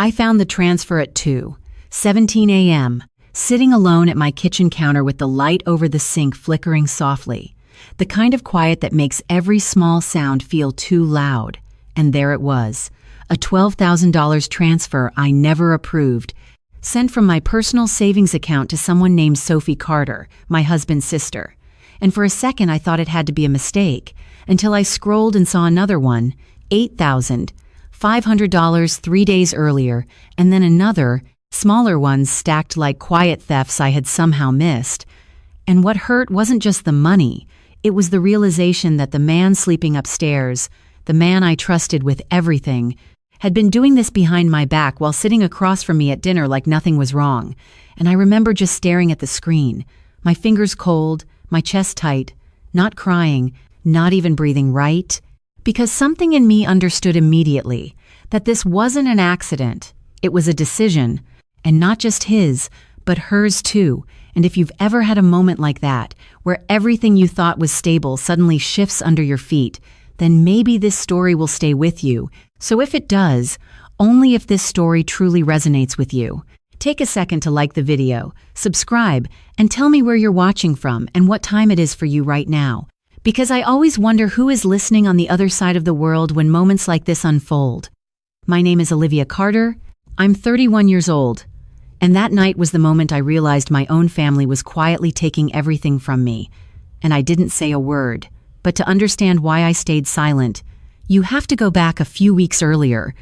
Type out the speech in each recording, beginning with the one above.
I found the transfer at 2:17 a.m., sitting alone at my kitchen counter with the light over the sink flickering softly, the kind of quiet that makes every small sound feel too loud. And there it was, a $12,000 transfer I never approved, sent from my personal savings account to someone named Sophie Carter, my husband's sister. And for a second I thought it had to be a mistake, until I scrolled and saw another one, $8,500 3 days earlier, and then another, smaller ones stacked like quiet thefts I had somehow missed. And what hurt wasn't just the money, it was the realization that the man sleeping upstairs, the man I trusted with everything, had been doing this behind my back while sitting across from me at dinner like nothing was wrong. And I remember just staring at the screen, my fingers cold, my chest tight, not crying, not even breathing right, because something in me understood immediately that this wasn't an accident, it was a decision, and not just his, but hers too. And if you've ever had a moment like that, where everything you thought was stable suddenly shifts under your feet, then maybe this story will stay with you. So if it does, only if this story truly resonates with you. Take a second to like the video, subscribe, and tell me where you're watching from and what time it is for you right now. Because I always wonder who is listening on the other side of the world when moments like this unfold. My name is Olivia Carter. I'm 31 years old. And that night was the moment I realized my own family was quietly taking everything from me. And I didn't say a word. But to understand why I stayed silent, you have to go back a few weeks earlier,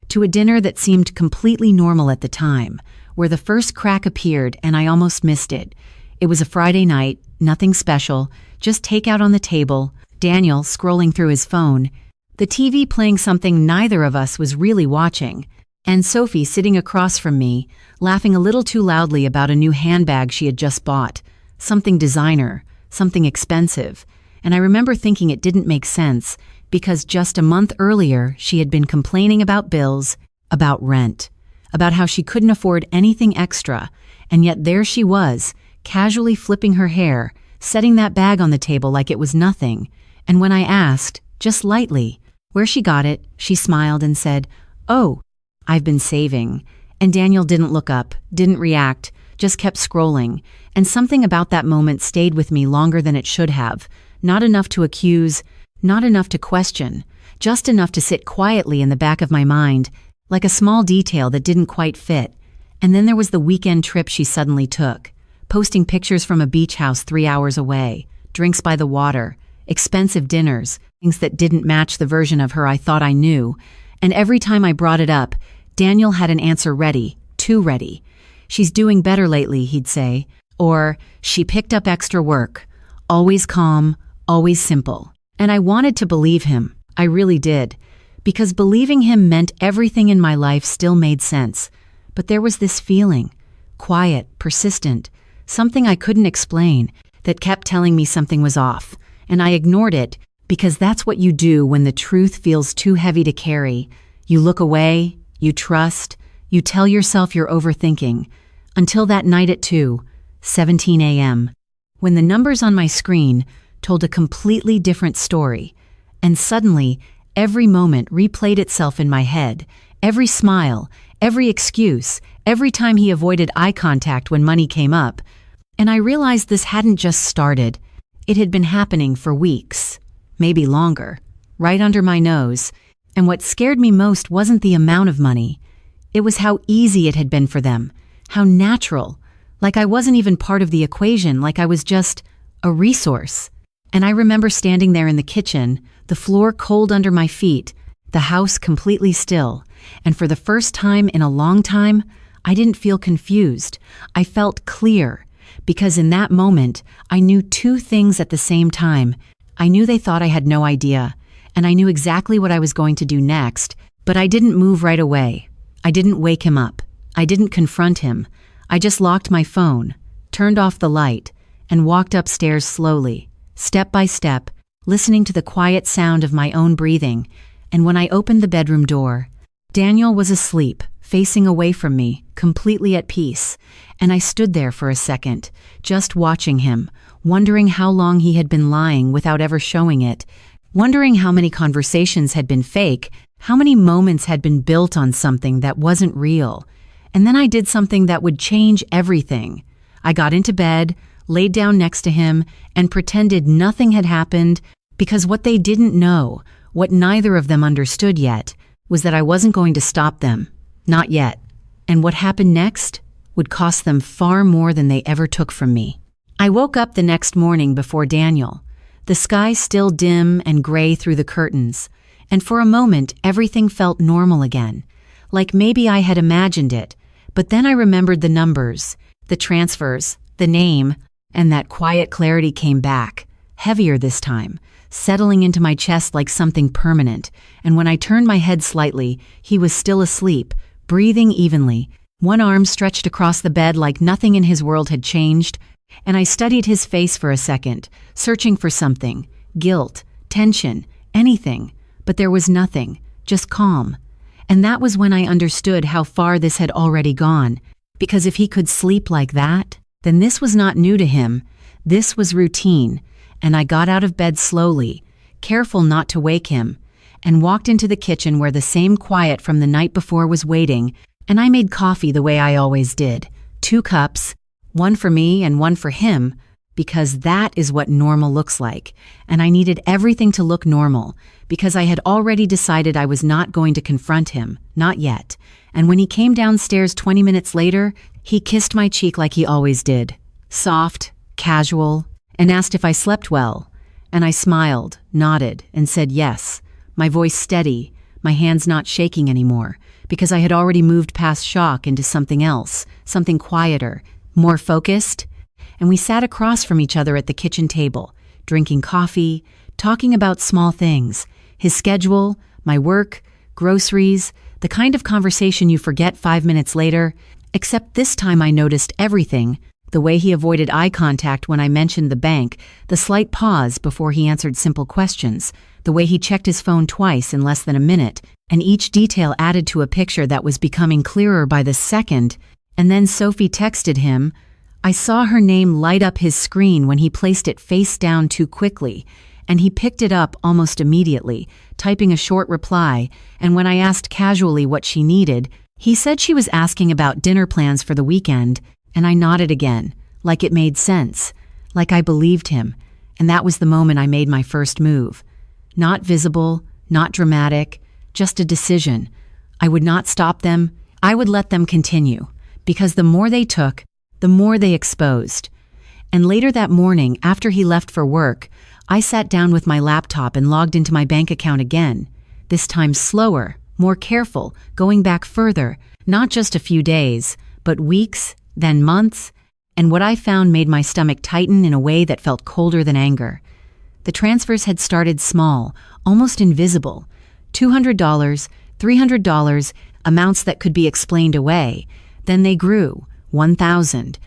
to a dinner that seemed completely normal at the time, where the first crack appeared and I almost missed it. It was a Friday night, nothing special, just takeout on the table, Daniel scrolling through his phone, the TV playing something neither of us was really watching, and Sophie sitting across from me, laughing a little too loudly about a new handbag she had just bought, something designer, something expensive. And I remember thinking it didn't make sense, because just a month earlier she had been complaining about bills, about rent, about how she couldn't afford anything extra, and yet there she was, casually flipping her hair, setting that bag on the table like it was nothing. And when I asked, just lightly, where she got it, she smiled and said, "Oh, I've been saving." And Daniel didn't look up, didn't react, just kept scrolling, and something about that moment stayed with me longer than it should have. Not enough to accuse, not enough to question, just enough to sit quietly in the back of my mind, like a small detail that didn't quite fit. And then there was the weekend trip she suddenly took, posting pictures from a beach house 3 hours away, drinks by the water, expensive dinners, things that didn't match the version of her I thought I knew. And every time I brought it up, Daniel had an answer ready, too ready. "She's doing better lately," he'd say, or "She picked up extra work." Always calm, always simple. And I wanted to believe him. I really did. Because believing him meant everything in my life still made sense. But there was this feeling, quiet, persistent, something I couldn't explain, that kept telling me something was off. And I ignored it, because that's what you do when the truth feels too heavy to carry. You look away, you trust, you tell yourself you're overthinking. Until that night at 2:17 a.m., when the numbers on my screen told a completely different story, and suddenly every moment replayed itself in my head, every smile, every excuse, every time he avoided eye contact when money came up. And I realized this hadn't just started, it had been happening for weeks, maybe longer, right under my nose. And what scared me most wasn't the amount of money, it was how easy it had been for them, how natural, like I wasn't even part of the equation, like I was just a resource. And I remember standing there in the kitchen, the floor cold under my feet, the house completely still, and for the first time in a long time, I didn't feel confused. I felt clear, because in that moment, I knew two things at the same time. I knew they thought I had no idea, and I knew exactly what I was going to do next, but I didn't move right away. I didn't wake him up. I didn't confront him. I just locked my phone, turned off the light, and walked upstairs slowly, step by step, listening to the quiet sound of my own breathing. And when I opened the bedroom door, Daniel was asleep, facing away from me, completely at peace. And I stood there for a second, just watching him, wondering how long he had been lying without ever showing it, wondering how many conversations had been fake, How many moments had been built on something that wasn't real? And then I did something that would change everything. I got into bed, laid down next to him, and pretended nothing had happened, because what they didn't know, what neither of them understood yet, was that I wasn't going to stop them. Not yet. And what happened next would cost them far more than they ever took from me. I woke up the next morning before Daniel. The sky still dim and gray through the curtains, and for a moment everything felt normal again, like maybe I had imagined it. But then I remembered the numbers, the transfers, the name, and that quiet clarity came back, heavier this time, settling into my chest like something permanent. And when I turned my head slightly, he was still asleep, breathing evenly, one arm stretched across the bed like nothing in his world had changed. And I studied his face for a second, searching for something, guilt, tension, anything. But there was nothing, just calm. And that was when I understood how far this had already gone. Because if he could sleep like that, then this was not new to him. This was routine. And I got out of bed slowly, careful not to wake him, and walked into the kitchen where the same quiet from the night before was waiting, and I made coffee the way I always did. 2 cups, one for me and one for him, because that is what normal looks like. And I needed everything to look normal, because I had already decided I was not going to confront him, not yet. And when he came downstairs 20 minutes later, he kissed my cheek like he always did, soft, casual, and asked if I slept well. And I smiled, nodded, and said yes, my voice steady, my hands not shaking anymore, because I had already moved past shock into something else, something quieter, more focused. And we sat across from each other at the kitchen table, drinking coffee, talking about small things, his schedule, my work, groceries, the kind of conversation you forget 5 minutes later, except this time I noticed everything, the way he avoided eye contact when I mentioned the bank, the slight pause before he answered simple questions, the way he checked his phone twice in less than a minute, and each detail added to a picture that was becoming clearer by the second. And then Sophie texted him. I saw her name light up his screen when he placed it face down too quickly, and he picked it up almost immediately, typing a short reply. And when I asked casually what she needed, he said she was asking about dinner plans for the weekend, and I nodded again, like it made sense, like I believed him. And that was the moment I made my first move. Not visible, not dramatic, just a decision. I would not stop them. I would let them continue, because the more they took, the more they exposed. And later that morning, after he left for work, I sat down with my laptop and logged into my bank account again, this time slower, more careful, going back further, not just a few days, but weeks, then months, and what I found made my stomach tighten in a way that felt colder than anger. The transfers had started small, almost invisible, $200, $300, amounts that could be explained away. Then they grew, 1,000,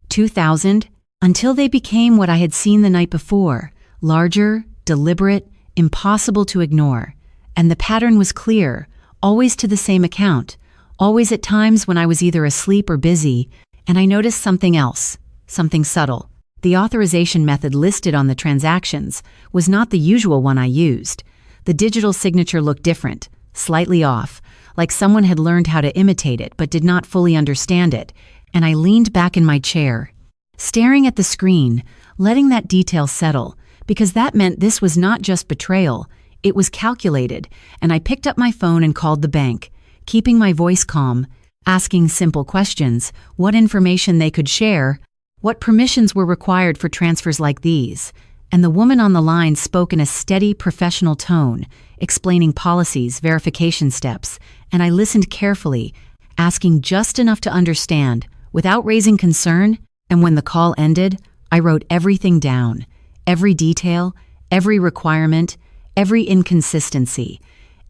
2,000, until they became what I had seen the night before, larger, deliberate, impossible to ignore. And the pattern was clear, always to the same account, always at times when I was either asleep or busy. And I noticed something else, something subtle. The authorization method listed on the transactions was not the usual one I used. The digital signature looked different, slightly off, like someone had learned how to imitate it but did not fully understand it. And I leaned back in my chair, staring at the screen, letting that detail settle, because that meant this was not just betrayal, it was calculated. And I picked up my phone and called the bank, keeping my voice calm, asking simple questions, what information they could share, what permissions were required for transfers like these. And the woman on the line spoke in a steady, professional tone, explaining policies, verification steps, and I listened carefully, asking just enough to understand, without raising concern. And when the call ended, I wrote everything down, every detail, every requirement, every inconsistency.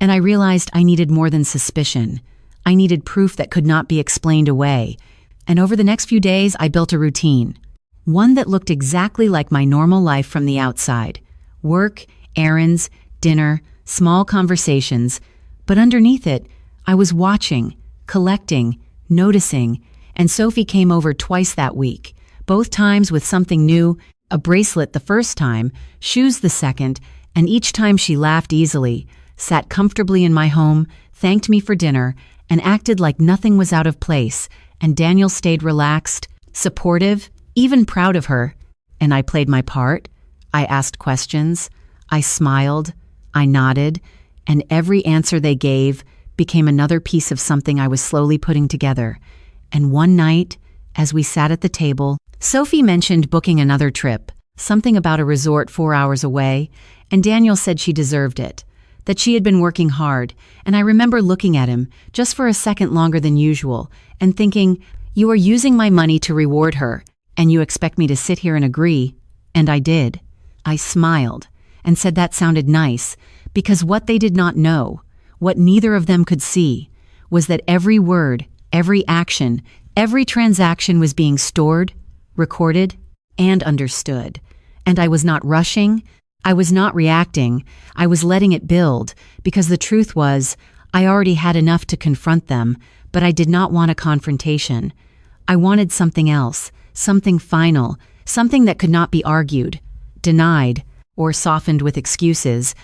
And I realized I needed more than suspicion. I needed proof that could not be explained away. And over the next few days, I built a routine. One that looked exactly like my normal life from the outside. Work, errands, dinner, small conversations. But underneath it, I was watching, collecting, noticing. And Sophie came over twice that week, both times with something new, a bracelet the first time, shoes the second, and each time she laughed easily, sat comfortably in my home, thanked me for dinner, and acted like nothing was out of place, and Daniel stayed relaxed, supportive, even proud of her. And I played my part. I asked questions. I smiled. I nodded. And every answer they gave became another piece of something I was slowly putting together. And one night, as we sat at the table, Sophie mentioned booking another trip, something about a resort 4 hours away, and Daniel said she deserved it, that she had been working hard, and I remember looking at him, just for a second longer than usual, and thinking, you are using my money to reward her, and you expect me to sit here and agree. And I did. I smiled, and said that sounded nice, because what they did not know, what neither of them could see, was that every word, every action, every transaction was being stored, recorded, and understood. And I was not rushing, I was not reacting, I was letting it build, because the truth was, I already had enough to confront them, but I did not want a confrontation. I wanted something else, something final, something that could not be argued, denied, or softened with excuses.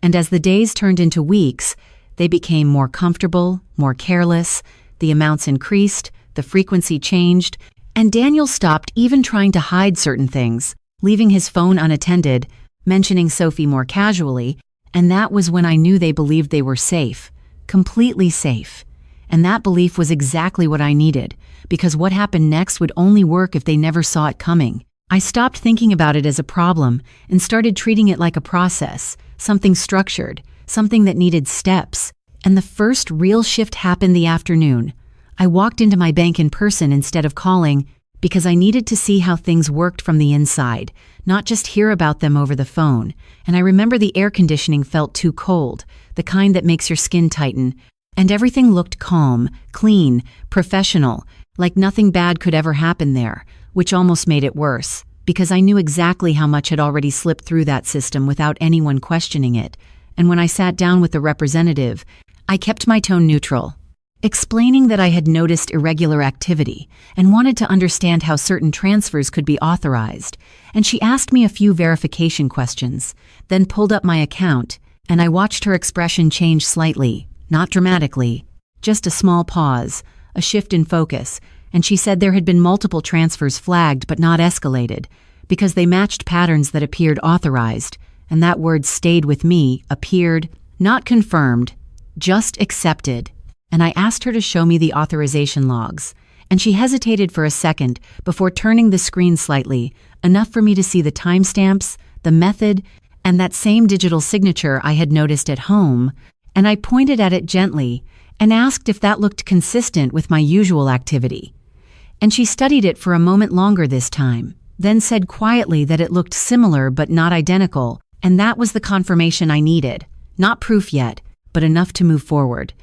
And as the days turned into weeks, they became more comfortable, more careless, the amounts increased, the frequency changed, and Daniel stopped even trying to hide certain things, leaving his phone unattended, mentioning Sophie more casually, and that was when I knew they believed they were safe, completely safe. And that belief was exactly what I needed, because what happened next would only work if they never saw it coming. I stopped thinking about it as a problem and started treating it like a process, something structured, something that needed steps. And the first real shift happened the afternoon. I walked into my bank in person instead of calling because I needed to see how things worked from the inside, not just hear about them over the phone. And I remember the air conditioning felt too cold, the kind that makes your skin tighten, and everything looked calm, clean, professional, like nothing bad could ever happen there, which almost made it worse, because I knew exactly how much had already slipped through that system without anyone questioning it. And when I sat down with the representative, I kept my tone neutral, explaining that I had noticed irregular activity and wanted to understand how certain transfers could be authorized. And she asked me a few verification questions, then pulled up my account, and I watched her expression change slightly, not dramatically, just a small pause, a shift in focus, and she said there had been multiple transfers flagged but not escalated, because they matched patterns that appeared authorized, and that word stayed with me, appeared, not confirmed, just accepted. And I asked her to show me the authorization logs, and she hesitated for a second before turning the screen slightly, enough for me to see the timestamps, the method, and that same digital signature I had noticed at home, and I pointed at it gently and asked if that looked consistent with my usual activity. And she studied it for a moment longer this time, then said quietly that it looked similar but not identical, and that was the confirmation I needed. Not proof yet, but enough to move forward.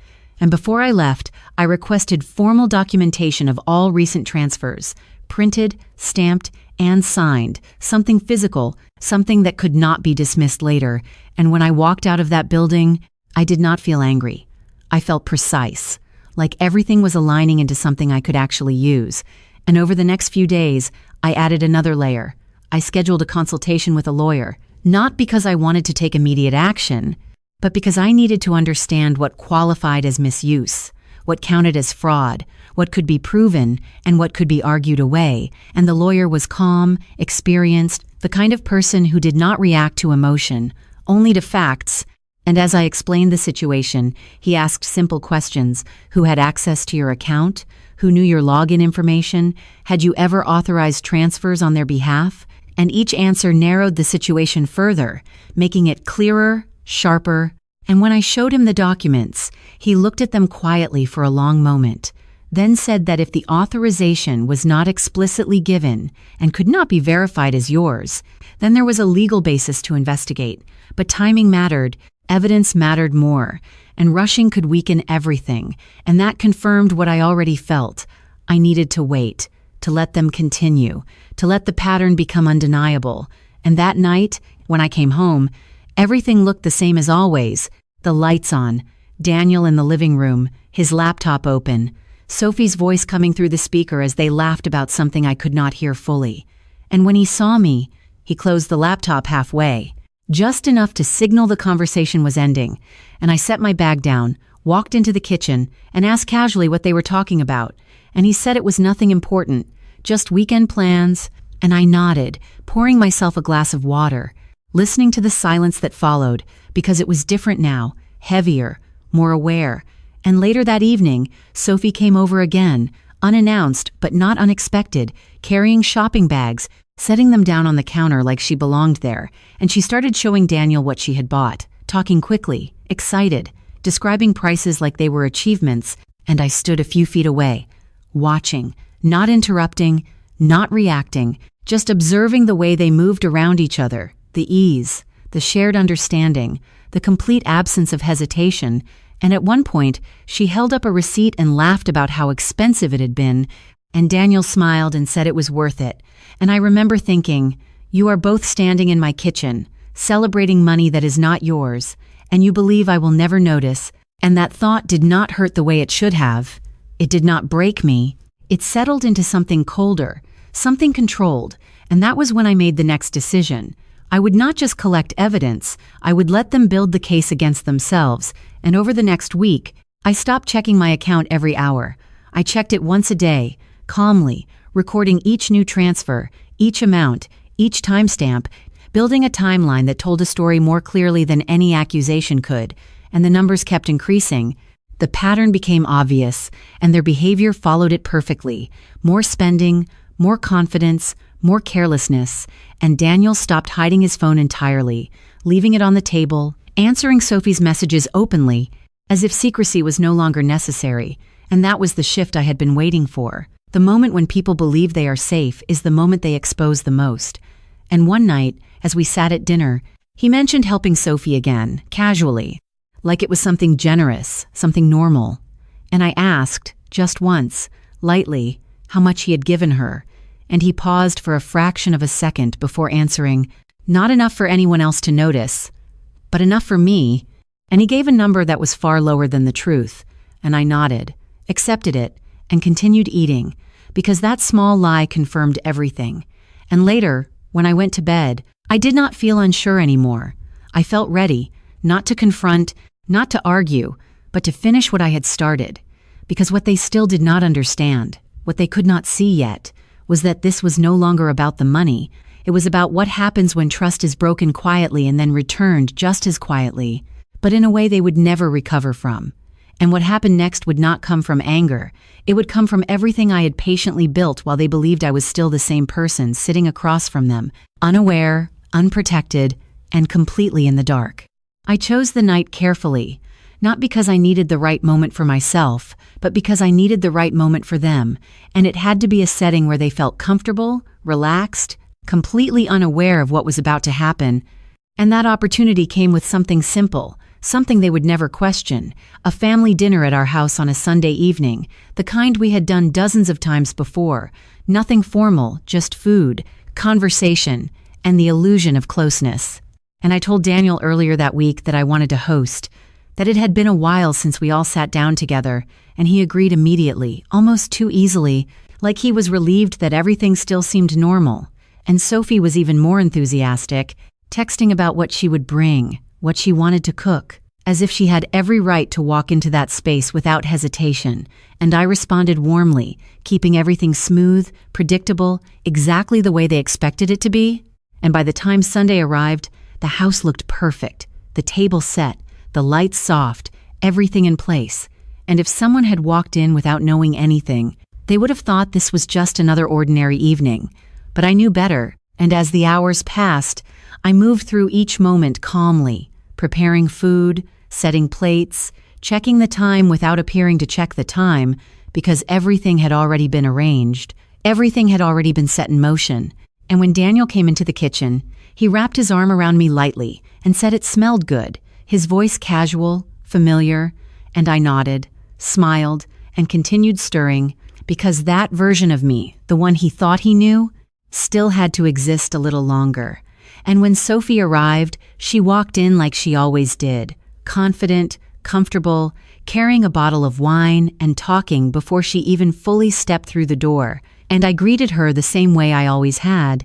And before I left, I requested formal documentation of all recent transfers, printed, stamped, and signed, something physical, something that could not be dismissed later. And when I walked out of that building, I did not feel angry. I felt precise, like everything was aligning into something I could actually use. And over the next few days, I added another layer. I scheduled a consultation with a lawyer, not because I wanted to take immediate action, but because I needed to understand what qualified as misuse, what counted as fraud, what could be proven, and what could be argued away. And the lawyer was calm, experienced, the kind of person who did not react to emotion, only to facts. And as I explained the situation, he asked simple questions. Who had access to your account? Who knew your login information? Had you ever authorized transfers on their behalf? And each answer narrowed the situation further, making it clearer, sharper. And when I showed him the documents, he looked at them quietly for a long moment, then said that if the authorization was not explicitly given and could not be verified as yours, then there was a legal basis to investigate. But timing mattered, evidence mattered more, and rushing could weaken everything, and that confirmed what I already felt. I needed to wait, to let them continue, to let the pattern become undeniable. And that night, when I came home, everything looked the same as always. The lights on, Daniel in the living room, his laptop open, Sophie's voice coming through the speaker as they laughed about something I could not hear fully. And when he saw me, he closed the laptop halfway. just enough to signal the conversation was ending, and I set my bag down, walked into the kitchen, and asked casually what they were talking about, and he said it was nothing important, just weekend plans, and I nodded, pouring myself a glass of water, listening to the silence that followed, because it was different now, heavier, more aware. And later that evening, Sophie came over again, unannounced but not unexpected, carrying shopping bags, setting them down on the counter like she belonged there, and she started showing Daniel what she had bought, talking quickly, excited, describing prices like they were achievements, and I stood a few feet away, watching, not interrupting, not reacting, just observing the way they moved around each other, the ease, the shared understanding, the complete absence of hesitation, and at one point, she held up a receipt and laughed about how expensive it had been, and Daniel smiled and said it was worth it. And I remember thinking, you are both standing in my kitchen, celebrating money that is not yours, and you believe I will never notice, and that thought did not hurt the way it should have. It did not break me. It settled into something colder, something controlled, and that was when I made the next decision. I would not just collect evidence, I would let them build the case against themselves, and over the next week, I stopped checking my account every hour. I checked it once a day, calmly, recording each new transfer, each amount, each timestamp, building a timeline that told a story more clearly than any accusation could, and the numbers kept increasing. The pattern became obvious, and their behavior followed it perfectly. More spending, more confidence, more carelessness, and Daniel stopped hiding his phone entirely, leaving it on the table, answering Sophie's messages openly, as if secrecy was no longer necessary, and that was the shift I had been waiting for. The moment when people believe they are safe is the moment they expose the most. And one night, as we sat at dinner, he mentioned helping Sophie again, casually, like it was something generous, something normal. And I asked, just once, lightly, how much he had given her, and he paused for a fraction of a second before answering, not enough for anyone else to notice, but enough for me, and he gave a number that was far lower than the truth, and I nodded, accepted it, and continued eating, because that small lie confirmed everything. And later, when I went to bed, I did not feel unsure anymore. I felt ready, not to confront, not to argue, but to finish what I had started, because what they still did not understand, what they could not see yet, was that this was no longer about the money. It was about what happens when trust is broken quietly and then returned just as quietly, but in a way they would never recover from. And what happened next would not come from anger. It would come from everything I had patiently built while they believed I was still the same person sitting across from them, unaware, unprotected, and completely in the dark. I chose the night carefully, not because I needed the right moment for myself, but because I needed the right moment for them, and it had to be a setting where they felt comfortable, relaxed, completely unaware of what was about to happen. And that opportunity came with something simple, something they would never question, a family dinner at our house on a Sunday evening, the kind we had done dozens of times before, nothing formal, just food, conversation, and the illusion of closeness. And I told Daniel earlier that week that I wanted to host, that it had been a while since we all sat down together, and he agreed immediately, almost too easily, like he was relieved that everything still seemed normal. And Sophie was even more enthusiastic, texting about what she would bring, what she wanted to cook, as if she had every right to walk into that space without hesitation, and I responded warmly, keeping everything smooth, predictable, exactly the way they expected it to be. And by the time Sunday arrived, the house looked perfect, the table set, the lights soft, everything in place. And if someone had walked in without knowing anything, they would have thought this was just another ordinary evening. But I knew better, and as the hours passed, I moved through each moment calmly, preparing food, setting plates, checking the time without appearing to check the time, because everything had already been arranged, everything had already been set in motion. And when Daniel came into the kitchen, he wrapped his arm around me lightly and said it smelled good, his voice casual, familiar, and I nodded, smiled, and continued stirring, because that version of me, the one he thought he knew, still had to exist a little longer. And when Sophie arrived, she walked in like she always did, confident, comfortable, carrying a bottle of wine and talking before she even fully stepped through the door. And I greeted her the same way I always had.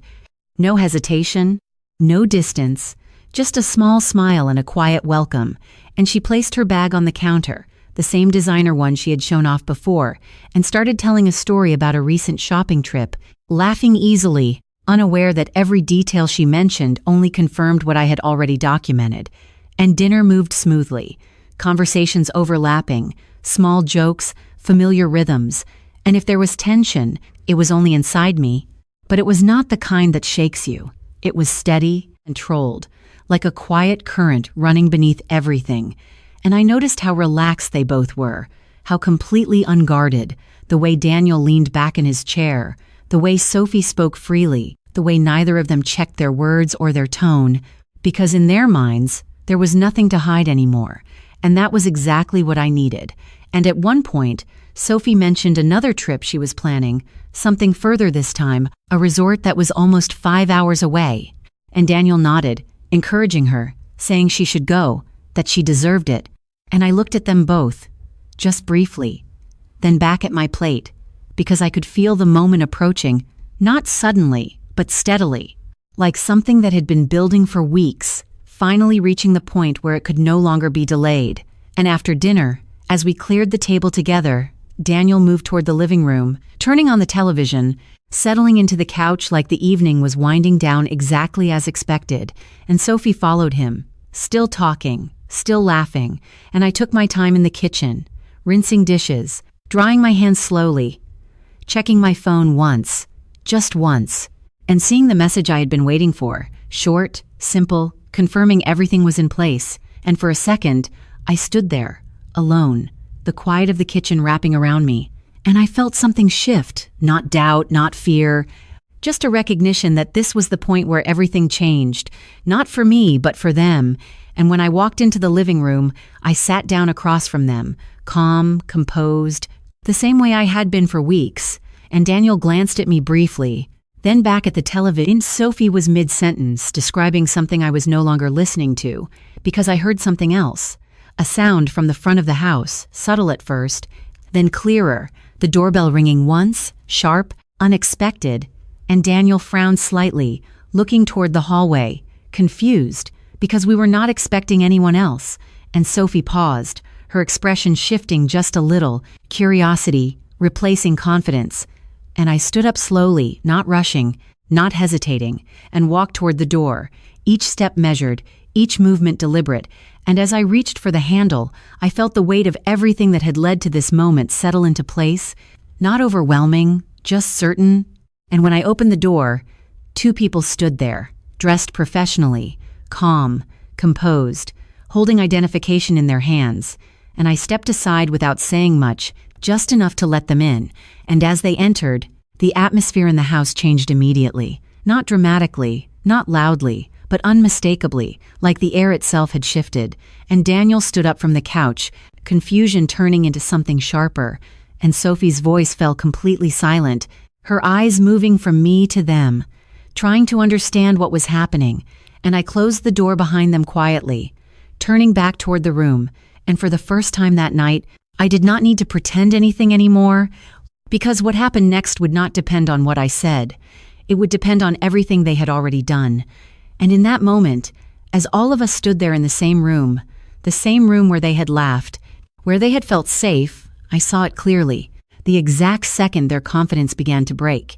No hesitation, no distance, Just a small smile and a quiet welcome, and she placed her bag on the counter, the same designer one she had shown off before, and started telling a story about a recent shopping trip, laughing easily, unaware that every detail she mentioned only confirmed what I had already documented. And dinner moved smoothly, conversations overlapping, small jokes, familiar rhythms, and if there was tension, it was only inside me. But it was not the kind that shakes you. It was steady, controlled, like a quiet current running beneath everything. And I noticed how relaxed they both were, how completely unguarded, the way Daniel leaned back in his chair, the way Sophie spoke freely, the way neither of them checked their words or their tone, because in their minds, there was nothing to hide anymore, and that was exactly what I needed. And at one point, Sophie mentioned another trip she was planning, something further this time, a resort that was almost 5 hours away. And Daniel nodded, encouraging her, saying she should go, that she deserved it. And I looked at them both, just briefly, then back at my plate, because I could feel the moment approaching, not suddenly, but steadily, like something that had been building for weeks, finally reaching the point where it could no longer be delayed. And after dinner, as we cleared the table together, Daniel moved toward the living room, turning on the television, settling into the couch like the evening was winding down exactly as expected, and Sophie followed him, still talking, still laughing, and I took my time in the kitchen, rinsing dishes, drying my hands slowly, checking my phone once, just once, and seeing the message I had been waiting for, short, simple, confirming everything was in place, and for a second, I stood there, alone, the quiet of the kitchen wrapping around me, and I felt something shift, not doubt, not fear, just a recognition that this was the point where everything changed, not for me, but for them. And when I walked into the living room, I sat down across from them, calm, composed, the same way I had been for weeks, and Daniel glanced at me briefly, then back at the television. Sophie was mid-sentence, describing something I was no longer listening to, because I heard something else, a sound from the front of the house, subtle at first, then clearer, the doorbell ringing once, sharp, unexpected, and Daniel frowned slightly, looking toward the hallway, confused, because we were not expecting anyone else, and Sophie paused, her expression shifting just a little, curiosity replacing confidence, and I stood up slowly, not rushing, not hesitating, and walked toward the door, each step measured, each movement deliberate, and as I reached for the handle, I felt the weight of everything that had led to this moment settle into place, not overwhelming, just certain. And when I opened the door, 2 people stood there, dressed professionally, calm, composed, holding identification in their hands, and I stepped aside without saying much, just enough to let them in, and as they entered, the atmosphere in the house changed immediately, not dramatically, not loudly, but unmistakably, like the air itself had shifted, and Daniel stood up from the couch, confusion turning into something sharper, and Sophie's voice fell completely silent, her eyes moving from me to them, trying to understand what was happening, and I closed the door behind them quietly, turning back toward the room, and for the first time that night, I did not need to pretend anything anymore, because what happened next would not depend on what I said. It would depend on everything they had already done. And in that moment, as all of us stood there in the same room where they had laughed, where they had felt safe, I saw it clearly, the exact second their confidence began to break,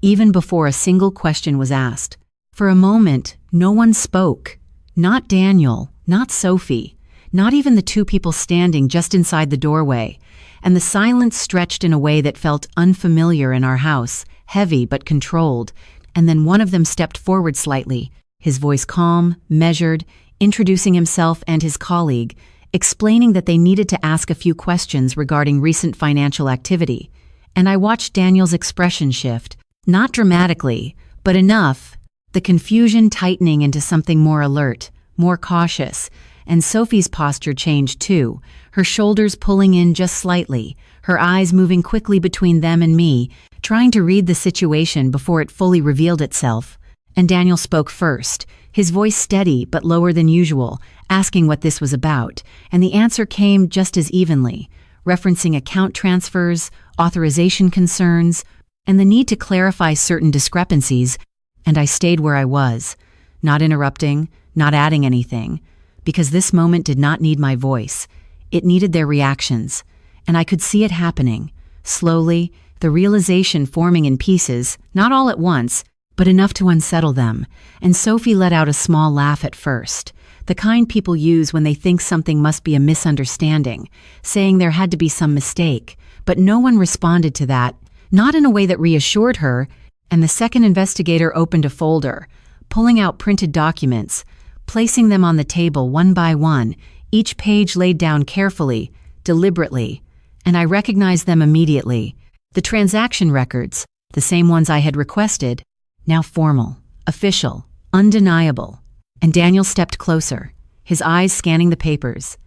even before a single question was asked. For a moment, no one spoke. Not Daniel, not Sophie, not even the 2 people standing just inside the doorway, and the silence stretched in a way that felt unfamiliar in our house, heavy but controlled, and then one of them stepped forward slightly, his voice calm, measured, introducing himself and his colleague, explaining that they needed to ask a few questions regarding recent financial activity. And I watched Daniel's expression shift, not dramatically, but enough, the confusion tightening into something more alert, more cautious, and Sophie's posture changed too, her shoulders pulling in just slightly, her eyes moving quickly between them and me, trying to read the situation before it fully revealed itself. And Daniel spoke first, his voice steady but lower than usual, asking what this was about, and the answer came just as evenly, referencing account transfers, authorization concerns, and the need to clarify certain discrepancies, and I stayed where I was, not interrupting, not adding anything, because this moment did not need my voice. It needed their reactions, and I could see it happening, slowly, the realization forming in pieces, not all at once, but enough to unsettle them, and Sophie let out a small laugh at first, the kind people use when they think something must be a misunderstanding, saying there had to be some mistake, but no one responded to that, not in a way that reassured her, and the second investigator opened a folder, pulling out printed documents, placing them on the table one by one, each page laid down carefully, deliberately, and I recognized them immediately. The transaction records, the same ones I had requested, now formal, official, undeniable. And Daniel stepped closer, his eyes scanning the papers.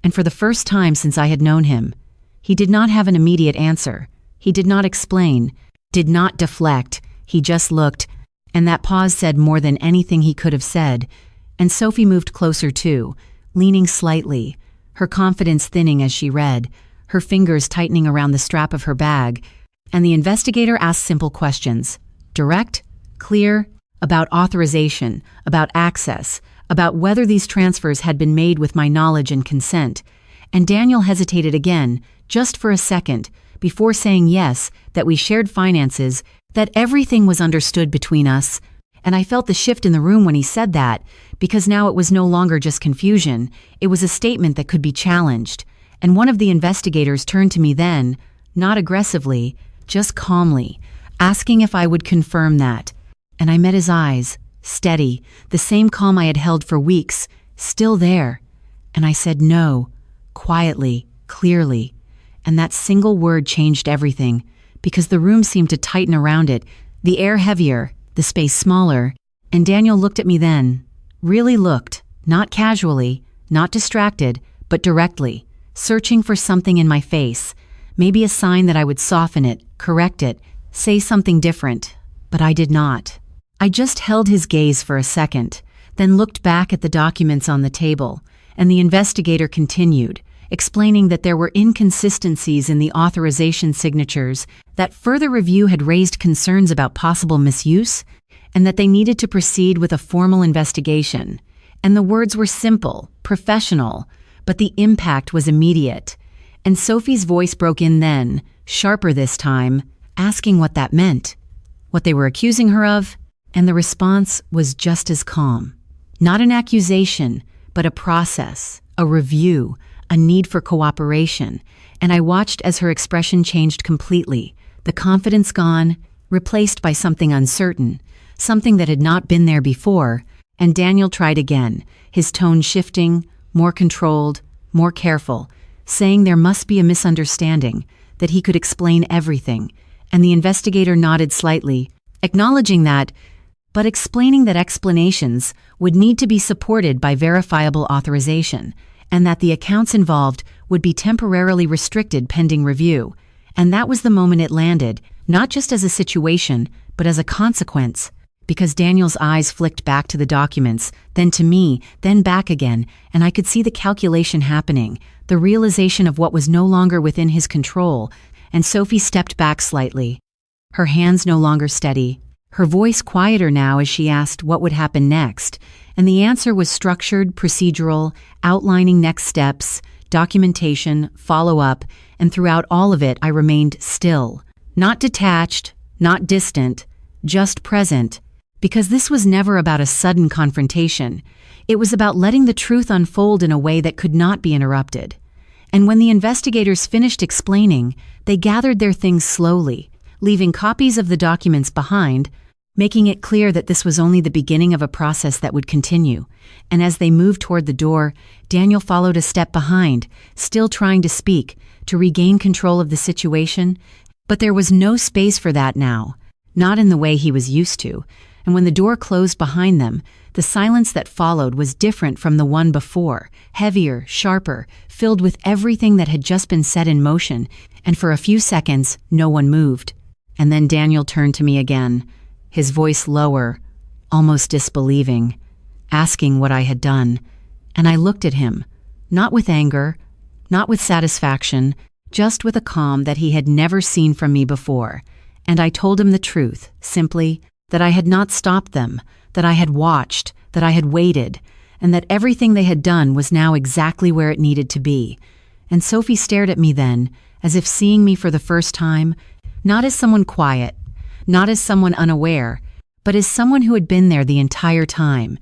And for the first time since I had known him, he did not have an immediate answer. He did not explain, did not deflect. He just looked, and that pause said more than anything he could have said. And Sophie moved closer too, leaning slightly, her confidence thinning as she read, her fingers tightening around the strap of her bag. And the investigator asked simple questions, direct, clear, about authorization, about access, about whether these transfers had been made with my knowledge and consent. And Daniel hesitated again, just for a second, before saying yes, that we shared finances, that everything was understood between us. And I felt the shift in the room when he said that, because now it was no longer just confusion, it was a statement that could be challenged. And one of the investigators turned to me then, not aggressively, just calmly, asking if I would confirm that. And I met his eyes, steady, the same calm I had held for weeks, still there. And I said no, quietly, clearly. And that single word changed everything, because the room seemed to tighten around it, the air heavier, the space smaller. And Daniel looked at me then, really looked, not casually, not distracted, but directly, searching for something in my face, maybe a sign that I would soften it, correct it, say something different. But I did not. I just held his gaze for a second, then looked back at the documents on the table, and the investigator continued, explaining that there were inconsistencies in the authorization signatures, that further review had raised concerns about possible misuse, and that they needed to proceed with a formal investigation. And the words were simple, professional, but the impact was immediate. And Sophie's voice broke in then, sharper this time, asking what that meant, what they were accusing her of, and the response was just as calm. Not an accusation, but a process, a review, a need for cooperation. And I watched as her expression changed completely, the confidence gone, replaced by something uncertain, something that had not been there before. And Daniel tried again, his tone shifting, more controlled, more careful, saying there must be a misunderstanding, that he could explain everything. And the investigator nodded slightly, acknowledging that, but explaining that explanations would need to be supported by verifiable authorization, and that the accounts involved would be temporarily restricted pending review. And that was the moment it landed, not just as a situation, but as a consequence, because Daniel's eyes flicked back to the documents, then to me, then back again, and I could see the calculation happening, the realization of what was no longer within his control. And Sophie stepped back slightly, her hands no longer steady, her voice quieter now as she asked what would happen next. And the answer was structured, procedural, outlining next steps, documentation, follow-up, and throughout all of it I remained still, not detached, not distant, just present, because this was never about a sudden confrontation. It was about letting the truth unfold in a way that could not be interrupted. And when the investigators finished explaining, they gathered their things slowly, leaving copies of the documents behind, making it clear that this was only the beginning of a process that would continue. And as they moved toward the door, Daniel followed a step behind, still trying to speak, to regain control of the situation. But there was no space for that now, not in the way he was used to. And when the door closed behind them, the silence that followed was different from the one before, heavier, sharper, filled with everything that had just been set in motion. And for a few seconds, no one moved. And then Daniel turned to me again, his voice lower, almost disbelieving, asking what I had done. And I looked at him, not with anger, not with satisfaction, just with a calm that he had never seen from me before. And I told him the truth, simply, that I had not stopped them, that I had watched, that I had waited, and that everything they had done was now exactly where it needed to be. And Sophie stared at me then, as if seeing me for the first time, not as someone quiet, not as someone unaware, but as someone who had been there the entire time.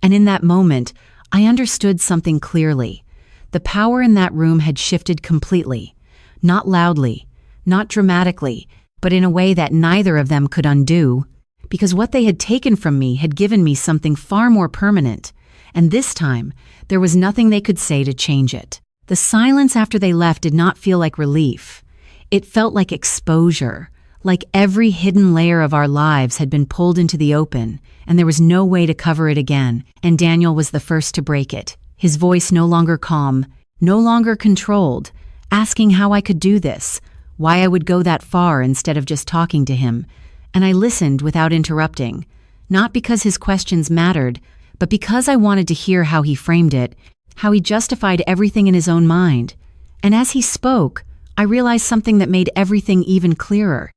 And in that moment, I understood something clearly. The power in that room had shifted completely. Not loudly, not dramatically, but in a way that neither of them could undo. Because what they had taken from me had given me something far more permanent. And this time, there was nothing they could say to change it. The silence after they left did not feel like relief. It felt like exposure, like every hidden layer of our lives had been pulled into the open, and there was no way to cover it again, and Daniel was the first to break it. His voice no longer calm, no longer controlled, asking how I could do this, why I would go that far instead of just talking to him. And I listened without interrupting, not because his questions mattered, but because I wanted to hear how he framed it, how he justified everything in his own mind. And as he spoke, I realized something that made everything even clearer.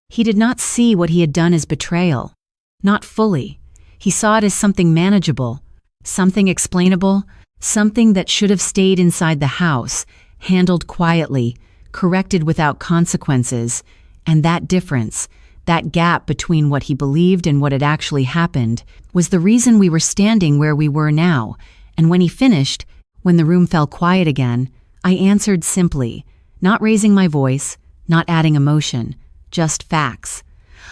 He did not see what he had done as betrayal. Not fully. He saw it as something manageable, something explainable, something that should have stayed inside the house, handled quietly, corrected without consequences. And that difference, that gap between what he believed and what had actually happened, was the reason we were standing where we were now. And when he finished, when the room fell quiet again, I answered simply, not raising my voice, not adding emotion, just facts.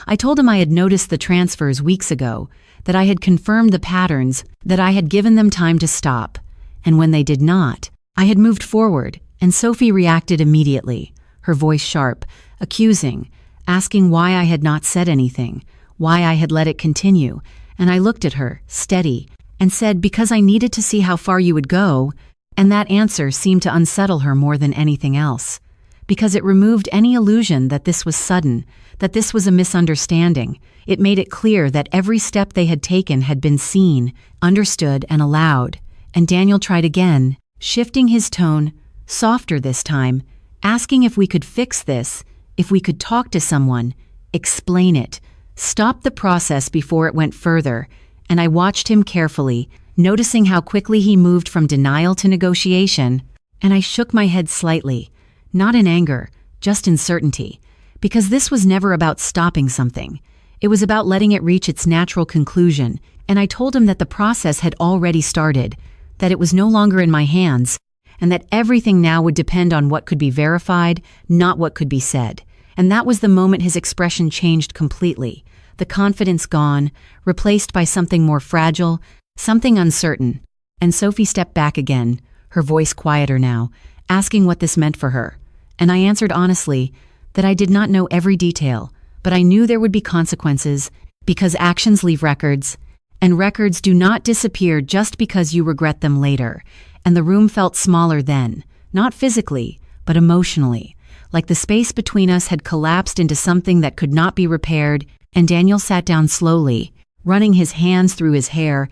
I told him I had noticed the transfers weeks ago, that I had confirmed the patterns, that I had given them time to stop. And when they did not, I had moved forward, and Sophie reacted immediately, her voice sharp, accusing, asking why I had not said anything, why I had let it continue. And I looked at her, steady, and said, because I needed to see how far you would go. And that answer seemed to unsettle her more than anything else, because it removed any illusion that this was sudden, that this was a misunderstanding. It made it clear that every step they had taken had been seen, understood, and allowed. And Daniel tried again, shifting his tone, softer this time, asking if we could fix this, if we could talk to someone, explain it, stop the process before it went further. And I watched him carefully, noticing how quickly he moved from denial to negotiation, and I shook my head slightly, not in anger, just in certainty, because this was never about stopping something. It was about letting it reach its natural conclusion, and I told him that the process had already started, that it was no longer in my hands, and that everything now would depend on what could be verified, not what could be said. And that was the moment his expression changed completely. The confidence gone, replaced by something more fragile, something uncertain. And Sophie stepped back again, her voice quieter now, asking what this meant for her. And I answered honestly that I did not know every detail, but I knew there would be consequences, because actions leave records, and records do not disappear just because you regret them later. And the room felt smaller then, not physically, but emotionally, like the space between us had collapsed into something that could not be repaired. And Daniel sat down slowly, running his hands through his hair,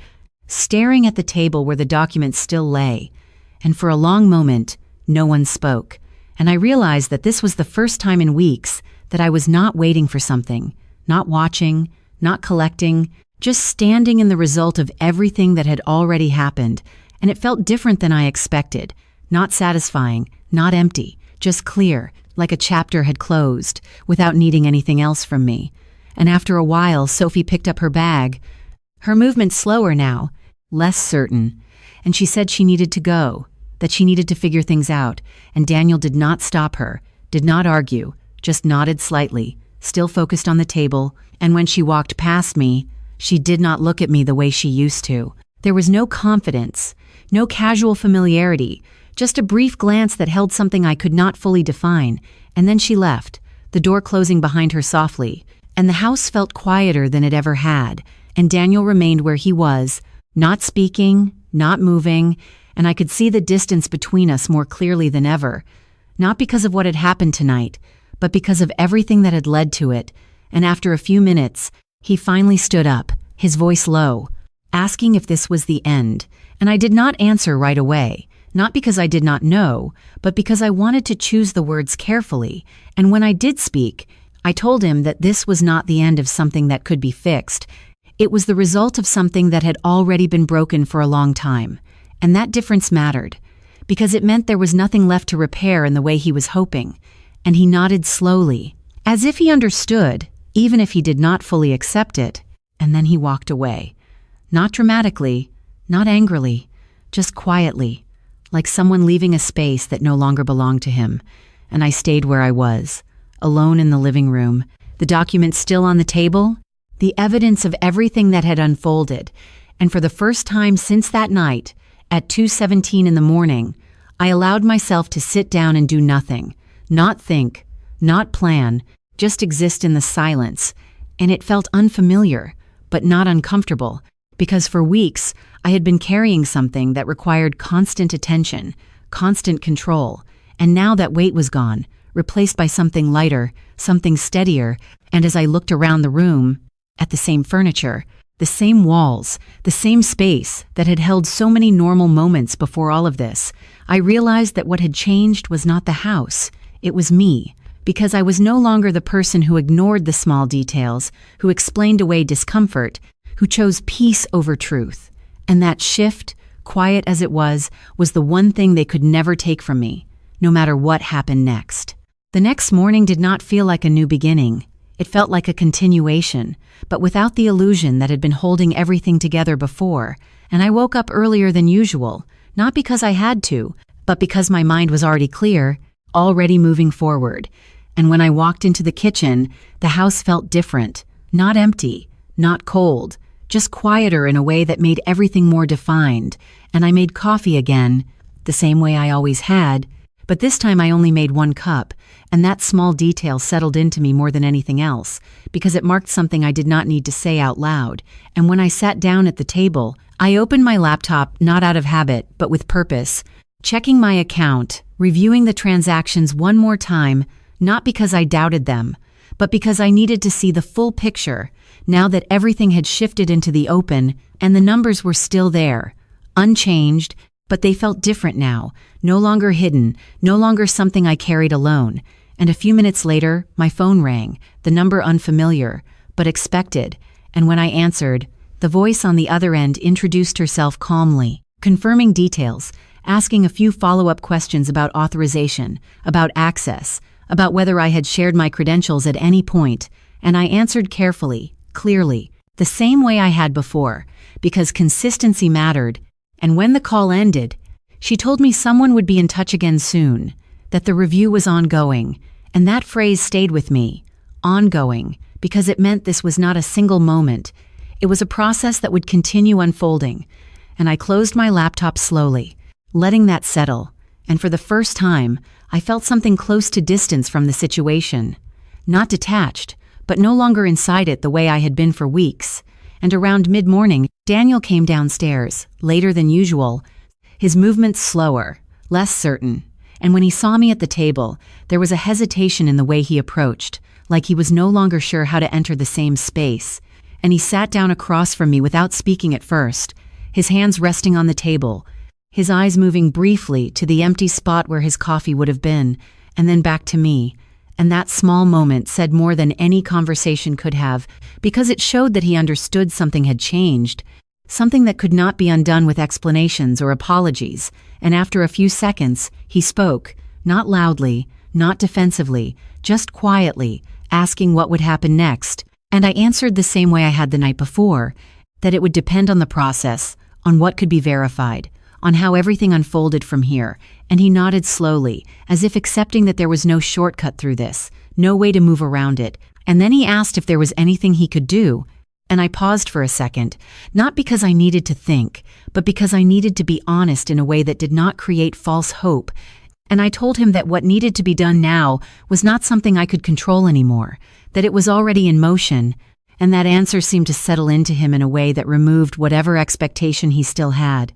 staring at the table where the documents still lay. And for a long moment, no one spoke. And I realized that this was the first time in weeks that I was not waiting for something, not watching, not collecting, just standing in the result of everything that had already happened. And it felt different than I expected, not satisfying, not empty, just clear, like a chapter had closed, without needing anything else from me. And after a while, Sophie picked up her bag, her movement slower now, less certain, and she said she needed to go, that she needed to figure things out, and Daniel did not stop her, did not argue, just nodded slightly, still focused on the table, and when she walked past me, she did not look at me the way she used to. There was no confidence, no casual familiarity, just a brief glance that held something I could not fully define, and then she left, the door closing behind her softly. And the house felt quieter than it ever had, and Daniel remained where he was, not speaking, not moving, and I could see the distance between us more clearly than ever, not because of what had happened tonight, but because of everything that had led to it. And after a few minutes, he finally stood up, his voice low, asking if this was the end, and I did not answer right away, not because I did not know, but because I wanted to choose the words carefully, and when I did speak, I told him that this was not the end of something that could be fixed. It was the result of something that had already been broken for a long time, and that difference mattered, because it meant there was nothing left to repair in the way he was hoping, and he nodded slowly, as if he understood, even if he did not fully accept it, and then he walked away. Not dramatically, not angrily, just quietly, like someone leaving a space that no longer belonged to him, and I stayed where I was, alone in the living room, the document still on the table, the evidence of everything that had unfolded, and for the first time since that night, at 2:17 in the morning, I allowed myself to sit down and do nothing, not think, not plan, just exist in the silence, and it felt unfamiliar, but not uncomfortable, because for weeks I had been carrying something that required constant attention, constant control, and now that weight was gone, replaced by something lighter, something steadier, and as I looked around the room, at the same furniture, the same walls, the same space that had held so many normal moments before all of this, I realized that what had changed was not the house, it was me, because I was no longer the person who ignored the small details, who explained away discomfort, who chose peace over truth. And that shift, quiet as it was the one thing they could never take from me, no matter what happened next. The next morning did not feel like a new beginning. It felt like a continuation, but without the illusion that had been holding everything together before, and I woke up earlier than usual, not because I had to, but because my mind was already clear, already moving forward. And when I walked into the kitchen, the house felt different, not empty, not cold, just quieter in a way that made everything more defined, and I made coffee again, the same way I always had, but this time I only made 1 cup, and that small detail settled into me more than anything else, because it marked something I did not need to say out loud, and when I sat down at the table, I opened my laptop not out of habit, but with purpose, checking my account, reviewing the transactions one more time, not because I doubted them, but because I needed to see the full picture, now that everything had shifted into the open, and the numbers were still there, unchanged, but they felt different now, no longer hidden, no longer something I carried alone. And a few minutes later, my phone rang, the number unfamiliar, but expected, and when I answered, the voice on the other end introduced herself calmly, confirming details, asking a few follow-up questions about authorization, about access, about whether I had shared my credentials at any point, and I answered carefully, clearly, the same way I had before, because consistency mattered. And when the call ended, she told me someone would be in touch again soon, that the review was ongoing, and that phrase stayed with me, ongoing, because it meant this was not a single moment. It was a process that would continue unfolding, and I closed my laptop slowly, letting that settle, and for the first time, I felt something close to distance from the situation, not detached, but no longer inside it the way I had been for weeks. And around mid-morning, Daniel came downstairs, later than usual, his movements slower, less certain, and when he saw me at the table, there was a hesitation in the way he approached, like he was no longer sure how to enter the same space, and he sat down across from me without speaking at first, his hands resting on the table, his eyes moving briefly to the empty spot where his coffee would have been, and then back to me. And that small moment said more than any conversation could have, because it showed that he understood something had changed, something that could not be undone with explanations or apologies, and after a few seconds, he spoke, not loudly, not defensively, just quietly, asking what would happen next, and I answered the same way I had the night before, that it would depend on the process, on what could be verified, on how everything unfolded from here, and he nodded slowly, as if accepting that there was no shortcut through this, no way to move around it, and then he asked if there was anything he could do, and I paused for a second, not because I needed to think, but because I needed to be honest in a way that did not create false hope, and I told him that what needed to be done now was not something I could control anymore, that it was already in motion, and that answer seemed to settle into him in a way that removed whatever expectation he still had,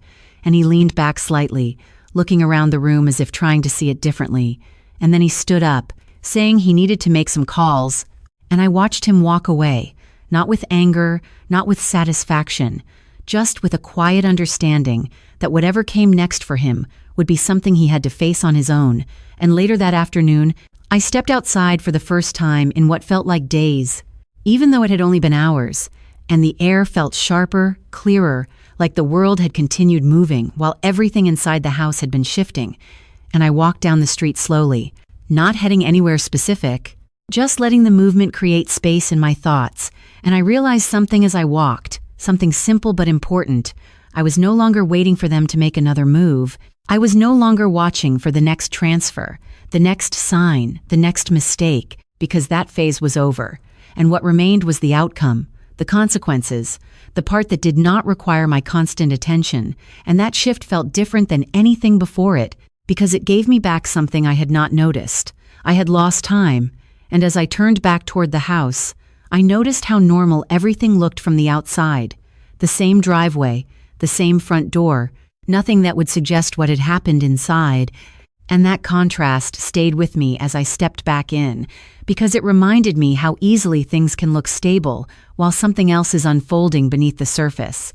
and he leaned back slightly, looking around the room as if trying to see it differently, and then he stood up, saying he needed to make some calls, and I watched him walk away, not with anger, not with satisfaction, just with a quiet understanding that whatever came next for him would be something he had to face on his own, and later that afternoon, I stepped outside for the first time in what felt like days, even though it had only been hours, and the air felt sharper, clearer, like the world had continued moving while everything inside the house had been shifting. And I walked down the street slowly, not heading anywhere specific, just letting the movement create space in my thoughts. And I realized something as I walked, something simple but important. I was no longer waiting for them to make another move. I was no longer watching for the next transfer, the next sign, the next mistake, because that phase was over. And what remained was the outcome, the consequences, the part that did not require my constant attention. And that shift felt different than anything before it, because it gave me back something I had not noticed. I had lost time, and as I turned back toward the house, I noticed how normal everything looked from the outside. The same driveway, the same front door, nothing that would suggest what had happened inside. And that contrast stayed with me as I stepped back in, because it reminded me how easily things can look stable while something else is unfolding beneath the surface.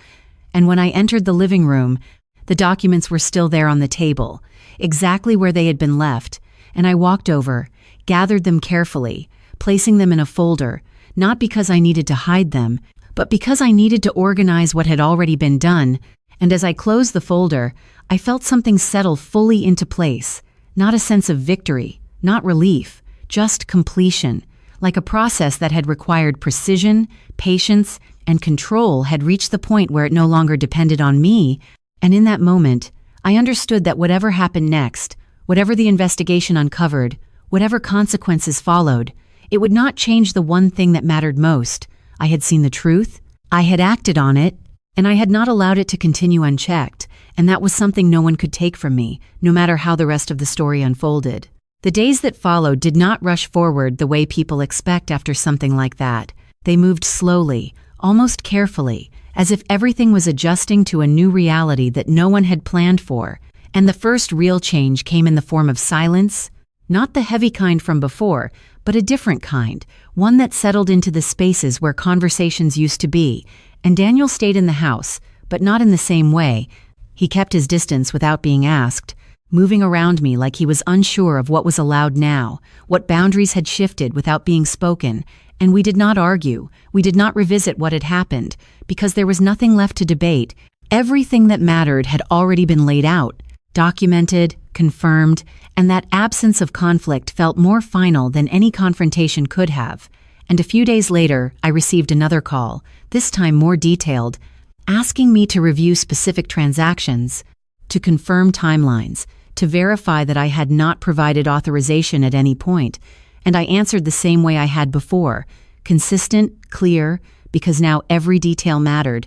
And when I entered the living room, the documents were still there on the table, exactly where they had been left, and I walked over, gathered them carefully, placing them in a folder, not because I needed to hide them, but because I needed to organize what had already been done. And as I closed the folder, I felt something settle fully into place, not a sense of victory, not relief, just completion, like a process that had required precision, patience, and control had reached the point where it no longer depended on me. And in that moment, I understood that whatever happened next, whatever the investigation uncovered, whatever consequences followed, it would not change the one thing that mattered most. I had seen the truth, I had acted on it, and I had not allowed it to continue unchecked, and that was something no one could take from me, no matter how the rest of the story unfolded. The days that followed did not rush forward the way people expect after something like that. They moved slowly, almost carefully, as if everything was adjusting to a new reality that no one had planned for. And the first real change came in the form of silence, not the heavy kind from before, but a different kind, one that settled into the spaces where conversations used to be. And Daniel stayed in the house, but not in the same way. He kept his distance without being asked, moving around me like he was unsure of what was allowed now, what boundaries had shifted without being spoken. And we did not argue, we did not revisit what had happened, because there was nothing left to debate. Everything that mattered had already been laid out, documented, confirmed, and that absence of conflict felt more final than any confrontation could have. And a few days later, I received another call, this time more detailed, asking me to review specific transactions, to confirm timelines, to verify that I had not provided authorization at any point. And I answered the same way I had before, consistent, clear, because now every detail mattered.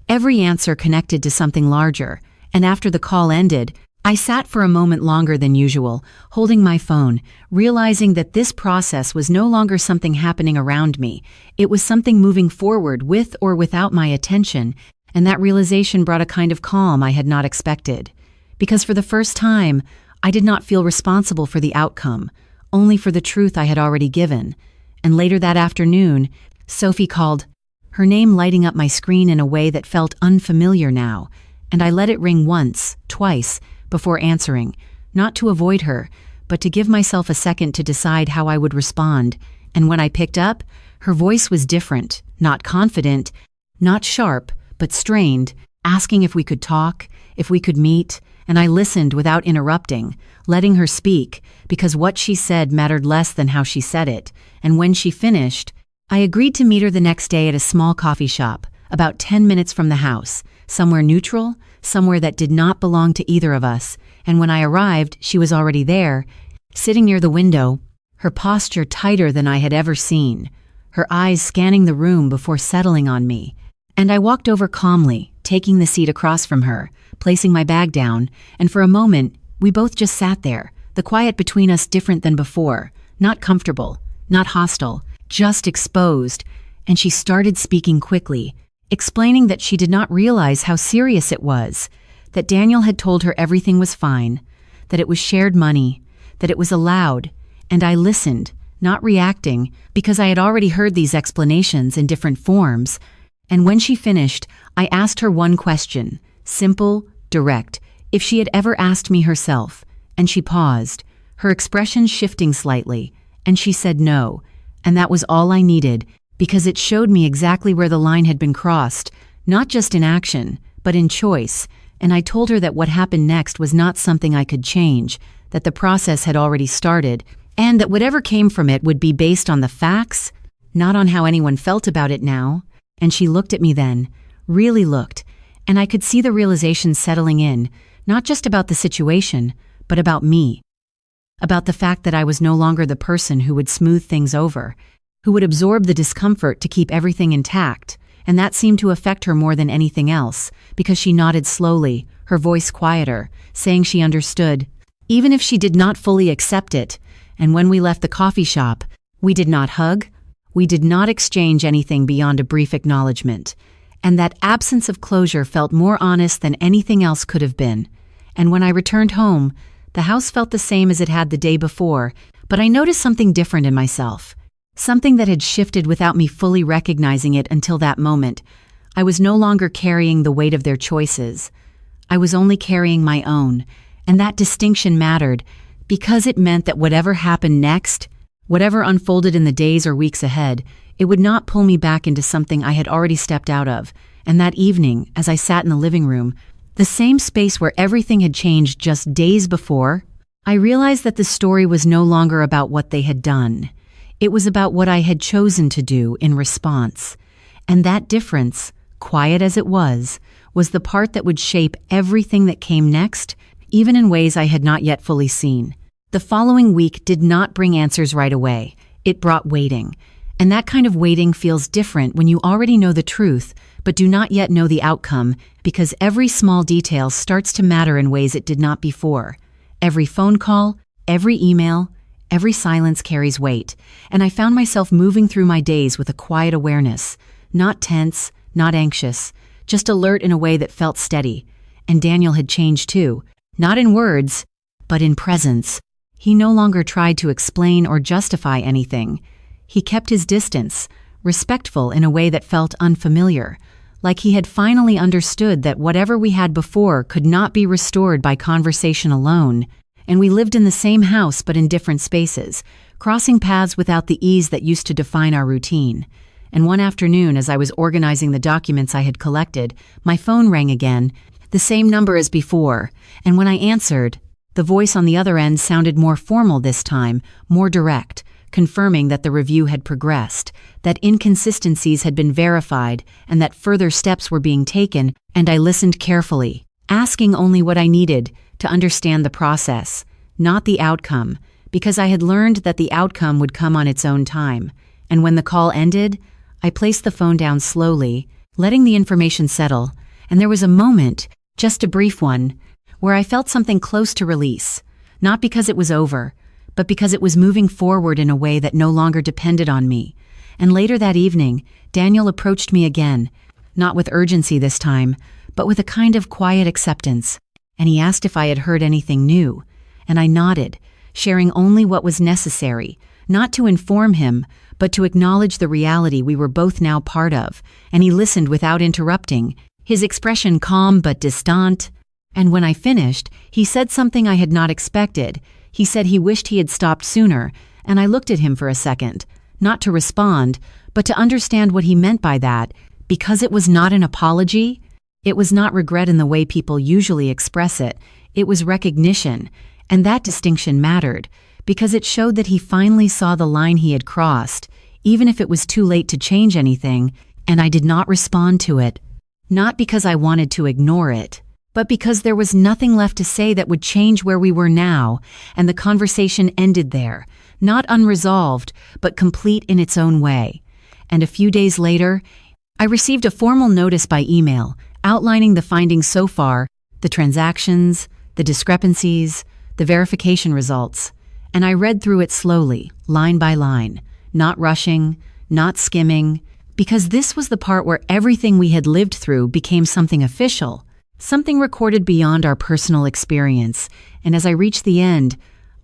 Every answer connected to something larger. And after the call ended, I sat for a moment longer than usual, holding my phone, realizing that this process was no longer something happening around me. It was something moving forward with or without my attention, and that realization brought a kind of calm I had not expected. Because for the first time, I did not feel responsible for the outcome, only for the truth I had already given. And later that afternoon, Sophie called, her name lighting up my screen in a way that felt unfamiliar now, and I let it ring once, twice, before answering, not to avoid her, but to give myself a second to decide how I would respond. And when I picked up, her voice was different, not confident, not sharp, but strained, asking if we could talk, if we could meet, and I listened without interrupting, letting her speak, because what she said mattered less than how she said it. And when she finished, I agreed to meet her the next day at a small coffee shop, about 10 minutes from the house, somewhere neutral, somewhere that did not belong to either of us. And when I arrived, she was already there, sitting near the window, her posture tighter than I had ever seen, her eyes scanning the room before settling on me. And I walked over calmly, taking the seat across from her, placing my bag down, and for a moment, we both just sat there, the quiet between us different than before, not comfortable, not hostile, just exposed. And she started speaking quickly, explaining that she did not realize how serious it was, that Daniel had told her everything was fine, that it was shared money, that it was allowed, and I listened, not reacting, because I had already heard these explanations in different forms. And when she finished, I asked her one question, simple, direct, if she had ever asked me herself, and she paused, her expression shifting slightly, and she said no, and that was all I needed, because it showed me exactly where the line had been crossed, not just in action, but in choice, and I told her that what happened next was not something I could change, that the process had already started, and that whatever came from it would be based on the facts, not on how anyone felt about it now. And she looked at me then, really looked, and I could see the realization settling in, not just about the situation, but about me. About the fact that I was no longer the person who would smooth things over, who would absorb the discomfort to keep everything intact, and that seemed to affect her more than anything else, because she nodded slowly, her voice quieter, saying she understood, even if she did not fully accept it. And when we left the coffee shop, we did not hug, we did not exchange anything beyond a brief acknowledgement, and that absence of closure felt more honest than anything else could have been. And when I returned home, the house felt the same as it had the day before, but I noticed something different in myself. Something that had shifted without me fully recognizing it until that moment. I was no longer carrying the weight of their choices. I was only carrying my own, and that distinction mattered because it meant that whatever happened next, whatever unfolded in the days or weeks ahead, it would not pull me back into something I had already stepped out of. And that evening, as I sat in the living room, the same space where everything had changed just days before, I realized that the story was no longer about what they had done. It was about what I had chosen to do in response. And that difference, quiet as it was the part that would shape everything that came next, even in ways I had not yet fully seen. The following week did not bring answers right away. It brought waiting. And that kind of waiting feels different when you already know the truth, but do not yet know the outcome, because every small detail starts to matter in ways it did not before. Every phone call, every email, every silence carries weight, and I found myself moving through my days with a quiet awareness, not tense, not anxious, just alert in a way that felt steady. And Daniel had changed too, not in words, but in presence. He no longer tried to explain or justify anything. He kept his distance, respectful in a way that felt unfamiliar, like he had finally understood that whatever we had before could not be restored by conversation alone. And we lived in the same house but in different spaces, crossing paths without the ease that used to define our routine. And one afternoon, as I was organizing the documents I had collected, my phone rang again, the same number as before, and when I answered, the voice on the other end sounded more formal this time, more direct, confirming that the review had progressed, that inconsistencies had been verified, and that further steps were being taken, and I listened carefully, asking only what I needed to understand the process, not the outcome, because I had learned that the outcome would come on its own time. And when the call ended, I placed the phone down slowly, letting the information settle, and there was a moment, just a brief one, where I felt something close to release, not because it was over, but because it was moving forward in a way that no longer depended on me. And later that evening, Daniel approached me again, not with urgency this time, but with a kind of quiet acceptance, and he asked if I had heard anything new, and I nodded, sharing only what was necessary, not to inform him, but to acknowledge the reality we were both now part of, and he listened without interrupting, his expression calm but distant. And when I finished, he said something I had not expected. He said he wished he had stopped sooner, and I looked at him for a second, not to respond, but to understand what he meant by that, because it was not an apology. It was not regret in the way people usually express it. It was recognition, and that distinction mattered, because it showed that he finally saw the line he had crossed, even if it was too late to change anything, and I did not respond to it. Not because I wanted to ignore it, but because there was nothing left to say that would change where we were now, and the conversation ended there, not unresolved, but complete in its own way. And a few days later, I received a formal notice by email, outlining the findings so far, the transactions, the discrepancies, the verification results, and I read through it slowly, line by line, not rushing, not skimming, because this was the part where everything we had lived through became something official, something recorded beyond our personal experience. And as I reached the end,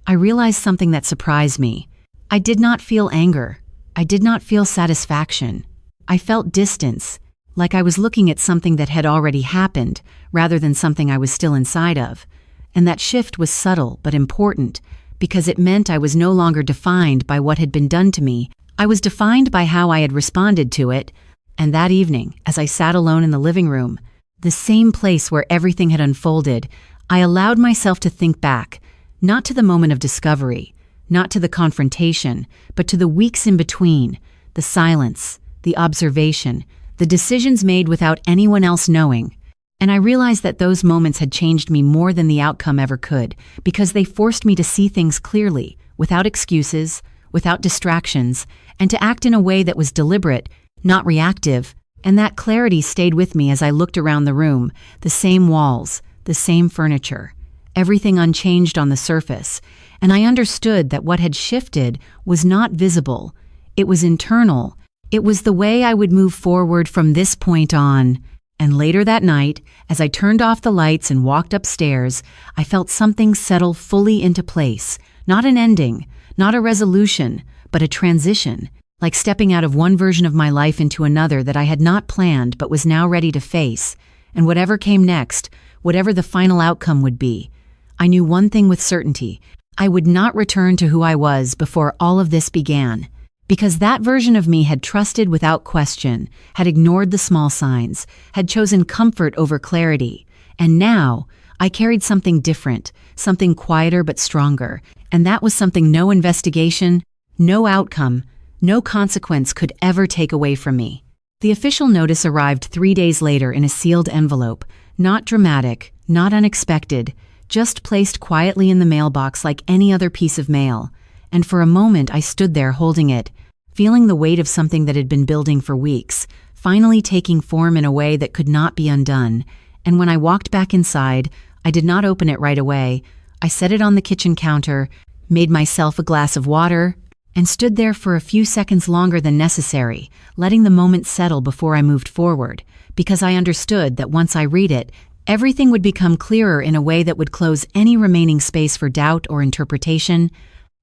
I realized something that surprised me. I did not feel anger. I did not feel satisfaction. I felt distance, like I was looking at something that had already happened, rather than something I was still inside of. And that shift was subtle but important, because it meant I was no longer defined by what had been done to me. I was defined by how I had responded to it, and that evening, as I sat alone in the living room, the same place where everything had unfolded, I allowed myself to think back, not to the moment of discovery, not to the confrontation, but to the weeks in between, the silence, the observation, the decisions made without anyone else knowing. And I realized that those moments had changed me more than the outcome ever could, because they forced me to see things clearly, without excuses, without distractions, and to act in a way that was deliberate, not reactive. And that clarity stayed with me as I looked around the room, the same walls, the same furniture, everything unchanged on the surface. And I understood that what had shifted was not visible. It was internal. It was the way I would move forward from this point on. And later that night, as I turned off the lights and walked upstairs, I felt something settle fully into place. Not an ending, not a resolution, but a transition, like stepping out of one version of my life into another that I had not planned but was now ready to face. And whatever came next, whatever the final outcome would be, I knew one thing with certainty: I would not return to who I was before all of this began. Because that version of me had trusted without question, had ignored the small signs, had chosen comfort over clarity. And now, I carried something different, something quieter but stronger. And that was something no investigation, no outcome, no consequence could ever take away from me. The official notice arrived 3 days later in a sealed envelope, not dramatic, not unexpected, just placed quietly in the mailbox like any other piece of mail. And for a moment I stood there holding it, feeling the weight of something that had been building for weeks, finally taking form in a way that could not be undone. And when I walked back inside, I did not open it right away. I set it on the kitchen counter, made myself a glass of water, and stood there for a few seconds longer than necessary, letting the moment settle before I moved forward, because I understood that once I read it, everything would become clearer in a way that would close any remaining space for doubt or interpretation.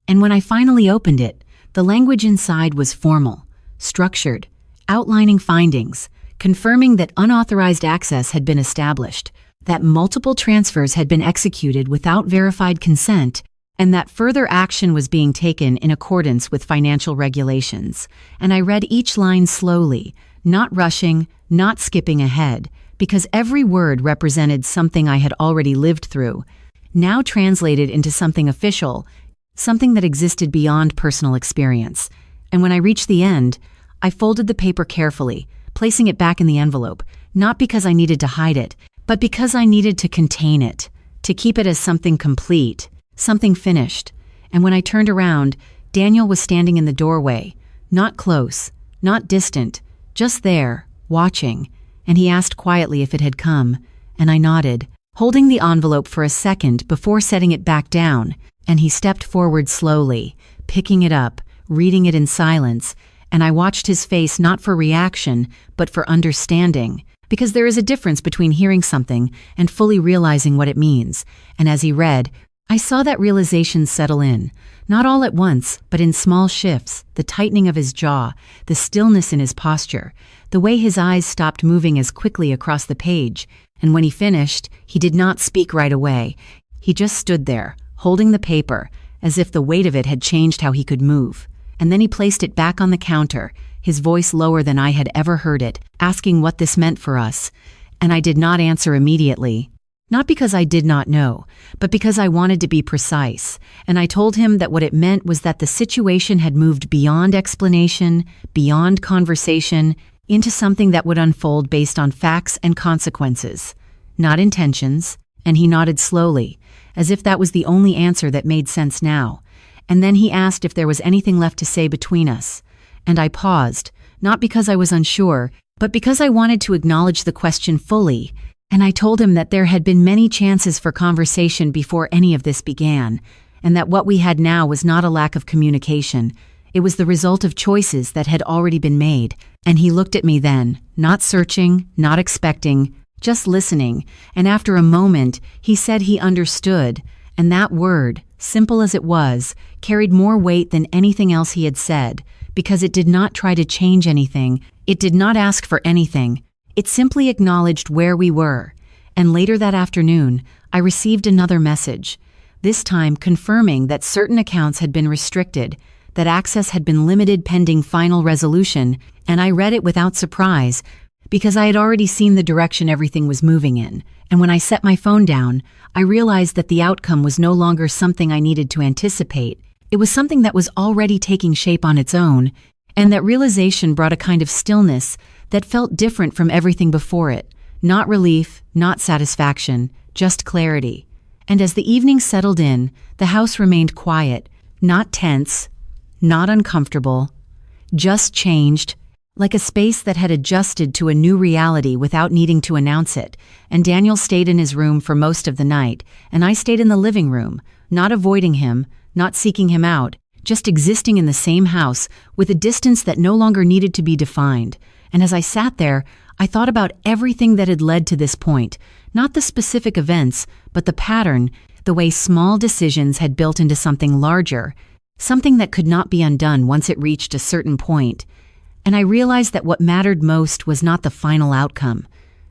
And when I finally opened it, the language inside was formal, structured, outlining findings, confirming that unauthorized access had been established, that multiple transfers had been executed without verified consent, and that further action was being taken in accordance with financial regulations. And I read each line slowly, not rushing, not skipping ahead, because every word represented something I had already lived through, now translated into something official, something that existed beyond personal experience. And when I reached the end, I folded the paper carefully, placing it back in the envelope, not because I needed to hide it, but because I needed to contain it, to keep it as something complete, something finished. And when I turned around, Daniel was standing in the doorway, not close, not distant, just there, watching. And he asked quietly if it had come, and I nodded, holding the envelope for a second before setting it back down. And he stepped forward slowly, picking it up, reading it in silence, and I watched his face not for reaction, but for understanding, because there is a difference between hearing something and fully realizing what it means. And as he read, I saw that realization settle in, not all at once, but in small shifts, the tightening of his jaw, the stillness in his posture, the way his eyes stopped moving as quickly across the page. And when he finished, he did not speak right away. He just stood there, holding the paper, as if the weight of it had changed how he could move. And then he placed it back on the counter, his voice lower than I had ever heard it, asking what this meant for us. And I did not answer immediately. Not because I did not know, but because I wanted to be precise. And I told him that what it meant was that the situation had moved beyond explanation, beyond conversation, into something that would unfold based on facts and consequences, not intentions. And he nodded slowly, as if that was the only answer that made sense now. And then he asked if there was anything left to say between us. And I paused, not because I was unsure, but because I wanted to acknowledge the question fully. And I told him that there had been many chances for conversation before any of this began, and that what we had now was not a lack of communication. It was the result of choices that had already been made. And he looked at me then, not searching, not expecting, just listening. And after a moment, he said he understood. And that word, simple as it was, carried more weight than anything else he had said, because it did not try to change anything. It did not ask for anything. It simply acknowledged where we were. And later that afternoon, I received another message, this time confirming that certain accounts had been restricted, that access had been limited pending final resolution, and I read it without surprise, because I had already seen the direction everything was moving in. And when I set my phone down, I realized that the outcome was no longer something I needed to anticipate. It was something that was already taking shape on its own, and that realization brought a kind of stillness that felt different from everything before it. Not relief, not satisfaction, just clarity. And as the evening settled in, the house remained quiet, not tense, not uncomfortable, just changed, like a space that had adjusted to a new reality without needing to announce it. And Daniel stayed in his room for most of the night, and I stayed in the living room, not avoiding him, not seeking him out, just existing in the same house with a distance that no longer needed to be defined. And as I sat there, I thought about everything that had led to this point, not the specific events, but the pattern, the way small decisions had built into something larger, something that could not be undone once it reached a certain point. And I realized that what mattered most was not the final outcome,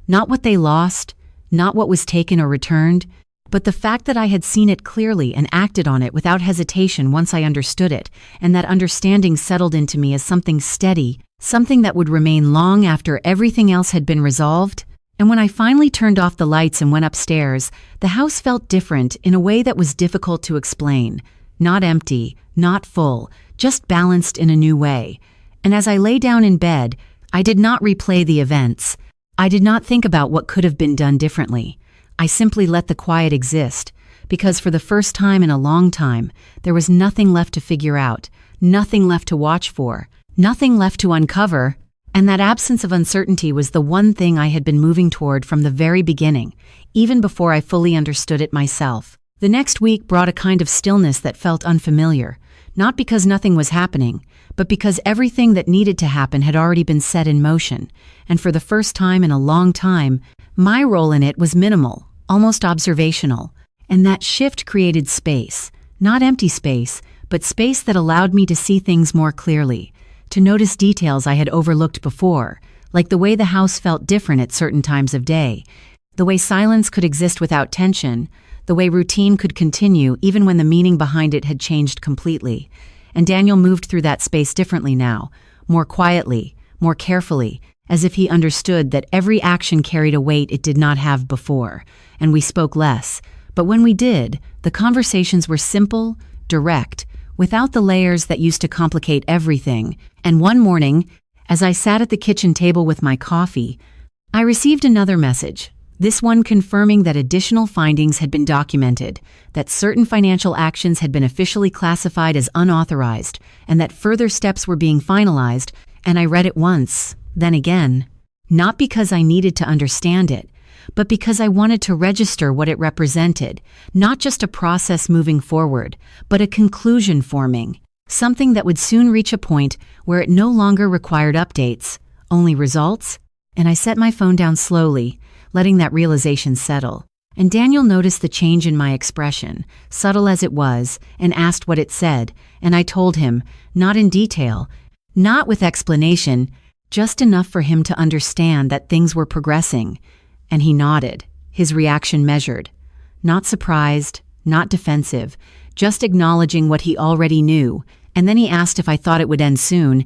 not what they lost, not what was taken or returned, but the fact that I had seen it clearly and acted on it without hesitation once I understood it, and that understanding settled into me as something steady, something that would remain long after everything else had been resolved. And when I finally turned off the lights and went upstairs, the house felt different in a way that was difficult to explain. Not empty, not full, just balanced in a new way. And as I lay down in bed, I did not replay the events. I did not think about what could have been done differently. I simply let the quiet exist, because for the first time in a long time, there was nothing left to figure out, nothing left to watch for, nothing left to uncover, and that absence of uncertainty was the one thing I had been moving toward from the very beginning, even before I fully understood it myself. The next week brought a kind of stillness that felt unfamiliar, not because nothing was happening, but because everything that needed to happen had already been set in motion, and for the first time in a long time, my role in it was minimal, almost observational, and that shift created space, not empty space, but space that allowed me to see things more clearly, to notice details I had overlooked before, like the way the house felt different at certain times of day, the way silence could exist without tension, the way routine could continue even when the meaning behind it had changed completely. And Daniel moved through that space differently now, more quietly, more carefully, as if he understood that every action carried a weight it did not have before. And we spoke less, but when we did, the conversations were simple, direct, without the layers that used to complicate everything. And one morning, as I sat at the kitchen table with my coffee, I received another message, this one confirming that additional findings had been documented, that certain financial actions had been officially classified as unauthorized, and that further steps were being finalized. And I read it once, then again, not because I needed to understand it, but because I wanted to register what it represented, not just a process moving forward, but a conclusion forming, something that would soon reach a point where it no longer required updates, only results. And I set my phone down slowly, letting that realization settle. And Daniel noticed the change in my expression, subtle as it was, and asked what it said, and I told him, not in detail, not with explanation, just enough for him to understand that things were progressing. And he nodded, his reaction measured. Not surprised, not defensive, just acknowledging what he already knew. And then he asked if I thought it would end soon,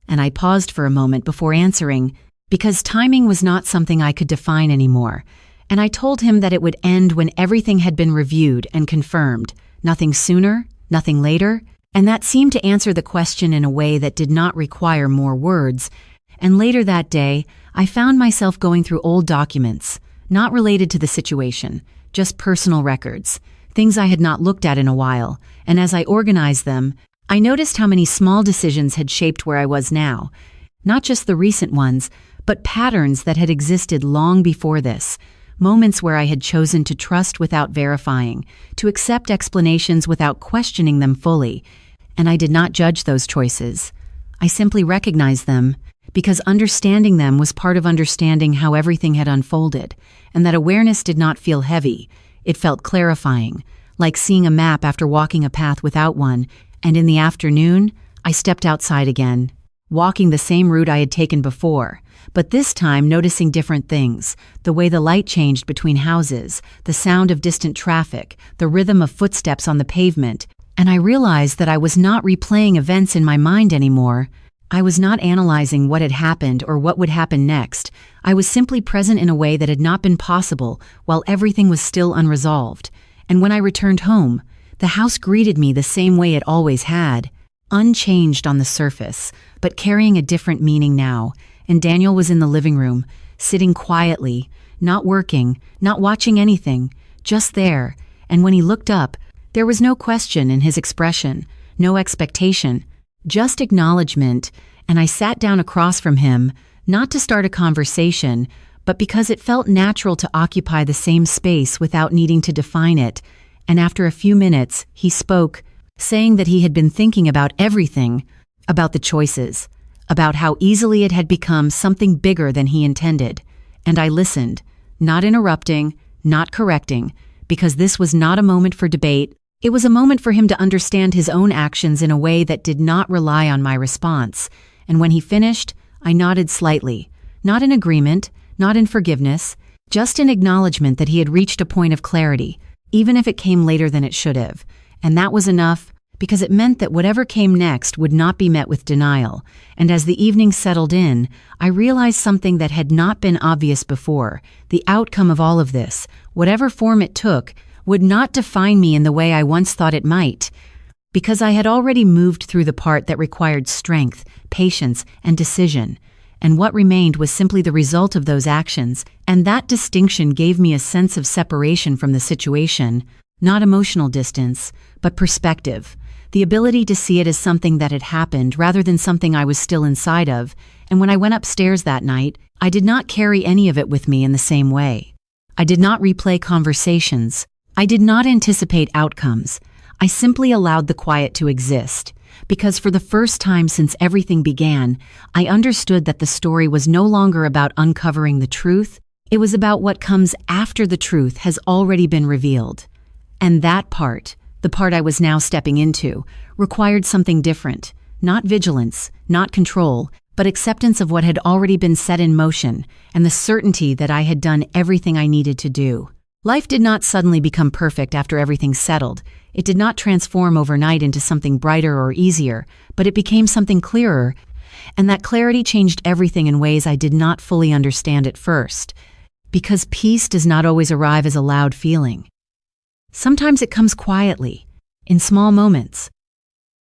and I paused for a moment before answering, because timing was not something I could define anymore. And I told him that it would end when everything had been reviewed and confirmed, nothing sooner, nothing later, and that seemed to answer the question in a way that did not require more words. And later that day, I found myself going through old documents, not related to the situation, just personal records, things I had not looked at in a while, and as I organized them, I noticed how many small decisions had shaped where I was now, not just the recent ones, but patterns that had existed long before this, moments where I had chosen to trust without verifying, to accept explanations without questioning them fully, and I did not judge those choices. I simply recognized them, because understanding them was part of understanding how everything had unfolded, and that awareness did not feel heavy. It felt clarifying, like seeing a map after walking a path without one, and in the afternoon, I stepped outside again, walking the same route I had taken before, but this time noticing different things, the way the light changed between houses, the sound of distant traffic, the rhythm of footsteps on the pavement, And I realized that I was not replaying events in my mind anymore. I was not analyzing what had happened or what would happen next. I was simply present in a way that had not been possible while everything was still unresolved. And when I returned home, the house greeted me the same way it always had, unchanged on the surface, but carrying a different meaning now. And Daniel was in the living room, sitting quietly, not working, not watching anything, just there. And when he looked up, there was no question in his expression, no expectation, just acknowledgement. And I sat down across from him, not to start a conversation, but because it felt natural to occupy the same space without needing to define it. And after a few minutes, he spoke, saying that he had been thinking about everything, about the choices, about how easily it had become something bigger than he intended. And I listened, not interrupting, not correcting, because this was not a moment for debate. It was a moment for him to understand his own actions in a way that did not rely on my response. And when he finished, I nodded slightly, not in agreement, not in forgiveness, just in acknowledgement that he had reached a point of clarity, even if it came later than it should have. And that was enough, because it meant that whatever came next would not be met with denial. And as the evening settled in, I realized something that had not been obvious before. The outcome of all of this, whatever form it took, would not define me in the way I once thought it might, because I had already moved through the part that required strength, patience, and decision. And what remained was simply the result of those actions, and that distinction gave me a sense of separation from the situation, not emotional distance, but perspective, the ability to see it as something that had happened rather than something I was still inside of. And when I went upstairs that night, I did not carry any of it with me in the same way. I did not replay conversations. I did not anticipate outcomes. I simply allowed the quiet to exist, because for the first time since everything began, I understood that the story was no longer about uncovering the truth. It was about what comes after the truth has already been revealed. And that part, the part I was now stepping into, required something different, not vigilance, not control, but acceptance of what had already been set in motion and the certainty that I had done everything I needed to do. Life did not suddenly become perfect after everything settled. It did not transform overnight into something brighter or easier, but it became something clearer, and that clarity changed everything in ways I did not fully understand at first. Because peace does not always arrive as a loud feeling. Sometimes it comes quietly, in small moments,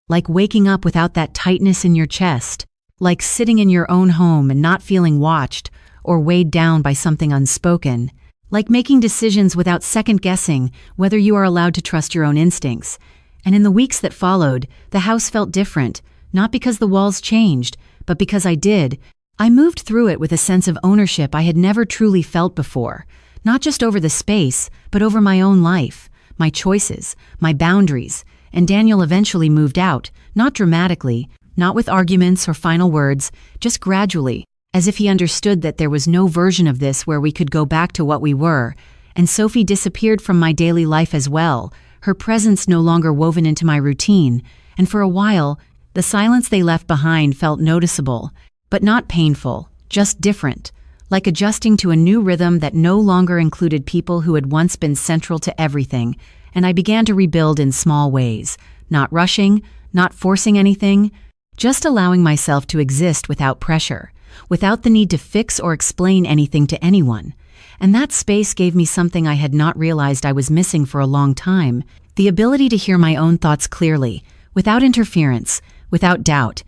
like waking up without that tightness in your chest, like sitting in your own home and not feeling watched or weighed down by something unspoken, like making decisions without second-guessing whether you are allowed to trust your own instincts. And in the weeks that followed, the house felt different, not because the walls changed, but because I did. I moved through it with a sense of ownership I had never truly felt before, not just over the space, but over my own life, my choices, my boundaries. And Daniel eventually moved out, not dramatically, not with arguments or final words, just gradually, as if he understood that there was no version of this where we could go back to what we were. And Sophie disappeared from my daily life as well, her presence no longer woven into my routine. And for a while, the silence they left behind felt noticeable, but not painful, just different, like adjusting to a new rhythm that no longer included people who had once been central to everything. And I began to rebuild in small ways, not rushing, not forcing anything, just allowing myself to exist without pressure, without the need to fix or explain anything to anyone. And that space gave me something I had not realized I was missing for a long time, the ability to hear my own thoughts clearly, without interference, without doubt.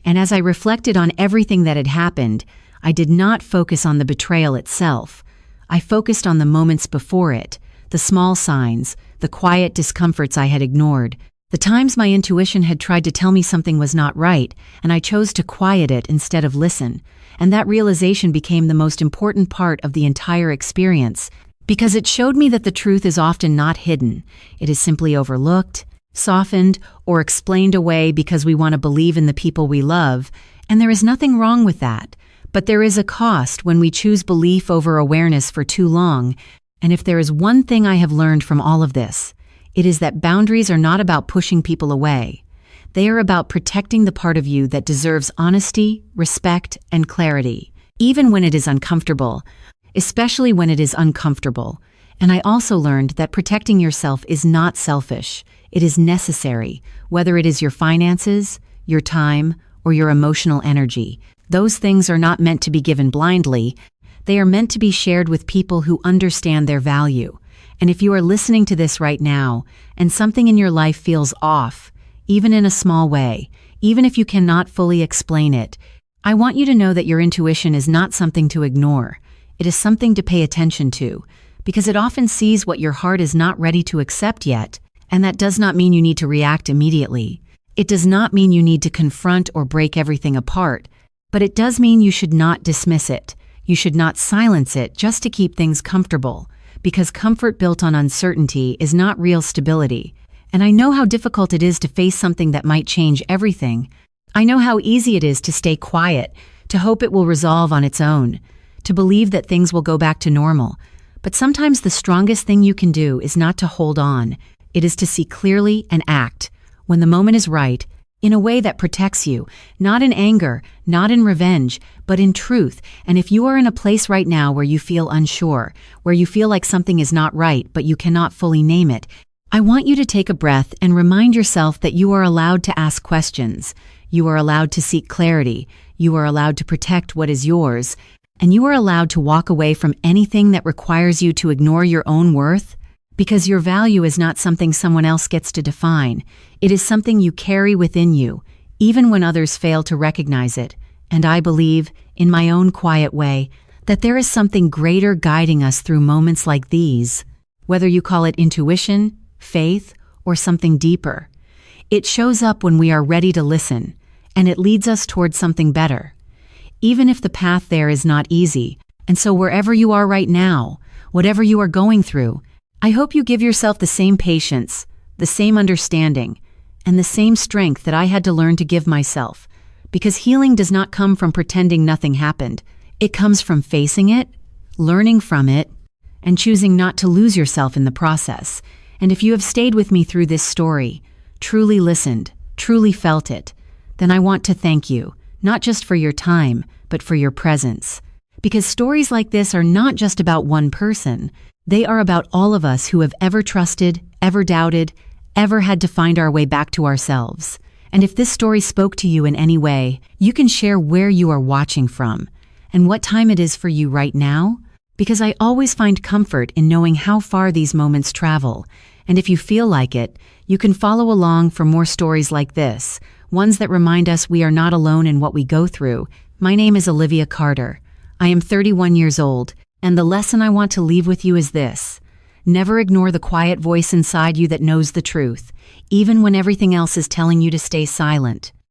And as I reflected on everything that had happened, I did not focus on the betrayal itself. I focused on the moments before it, the small signs, the quiet discomforts I had ignored, the times my intuition had tried to tell me something was not right, and I chose to quiet it instead of listen. And that realization became the most important part of the entire experience, because it showed me that the truth is often not hidden. It is simply overlooked, softened, or explained away because we want to believe in the people we love, and there is nothing wrong with that. But there is a cost when we choose belief over awareness for too long, and if there is one thing I have learned from all of this, it is that boundaries are not about pushing people away. They are about protecting the part of you that deserves honesty, respect, and clarity, even when it is uncomfortable, especially when it is uncomfortable. And I also learned that protecting yourself is not selfish. It is necessary, whether it is your finances, your time, or your emotional energy. Those things are not meant to be given blindly. They are meant to be shared with people who understand their value. And if you are listening to this right now, and something in your life feels off, even in a small way, even if you cannot fully explain it, I want you to know that your intuition is not something to ignore. It is something to pay attention to, because it often sees what your heart is not ready to accept yet, and that does not mean you need to react immediately. It does not mean you need to confront or break everything apart, but it does mean you should not dismiss it. You should not silence it just to keep things comfortable, because comfort built on uncertainty is not real stability. And I know how difficult it is to face something that might change everything. I know how easy it is to stay quiet, to hope it will resolve on its own, to believe that things will go back to normal. But sometimes the strongest thing you can do is not to hold on. It is to see clearly and act, when the moment is right, in a way that protects you, not in anger, not in revenge, but in truth. And if you are in a place right now where you feel unsure, where you feel like something is not right but you cannot fully name it, I want you to take a breath and remind yourself that you are allowed to ask questions. You are allowed to seek clarity. You are allowed to protect what is yours. And you are allowed to walk away from anything that requires you to ignore your own worth, because your value is not something someone else gets to define. It is something you carry within you, even when others fail to recognize it. And I believe, in my own quiet way, that there is something greater guiding us through moments like these, whether you call it intuition, faith, or something deeper. It shows up when we are ready to listen, and it leads us towards something better, even if the path there is not easy. And so wherever you are right now, whatever you are going through, I hope you give yourself the same patience, the same understanding, and the same strength that I had to learn to give myself, because healing does not come from pretending nothing happened. It comes from facing it, learning from it, and choosing not to lose yourself in the process. And if you have stayed with me through this story, truly listened, truly felt it, then I want to thank you, not just for your time, but for your presence. Because stories like this are not just about one person. They are about all of us who have ever trusted, ever doubted, ever had to find our way back to ourselves. And if this story spoke to you in any way, you can share where you are watching from and what time it is for you right now, because I always find comfort in knowing how far these moments travel. And if you feel like it, you can follow along for more stories like this, ones that remind us we are not alone in what we go through. My name is Olivia Carter. I am 31 years old, and the lesson I want to leave with you is this: never ignore the quiet voice inside you that knows the truth, even when everything else is telling you to stay silent.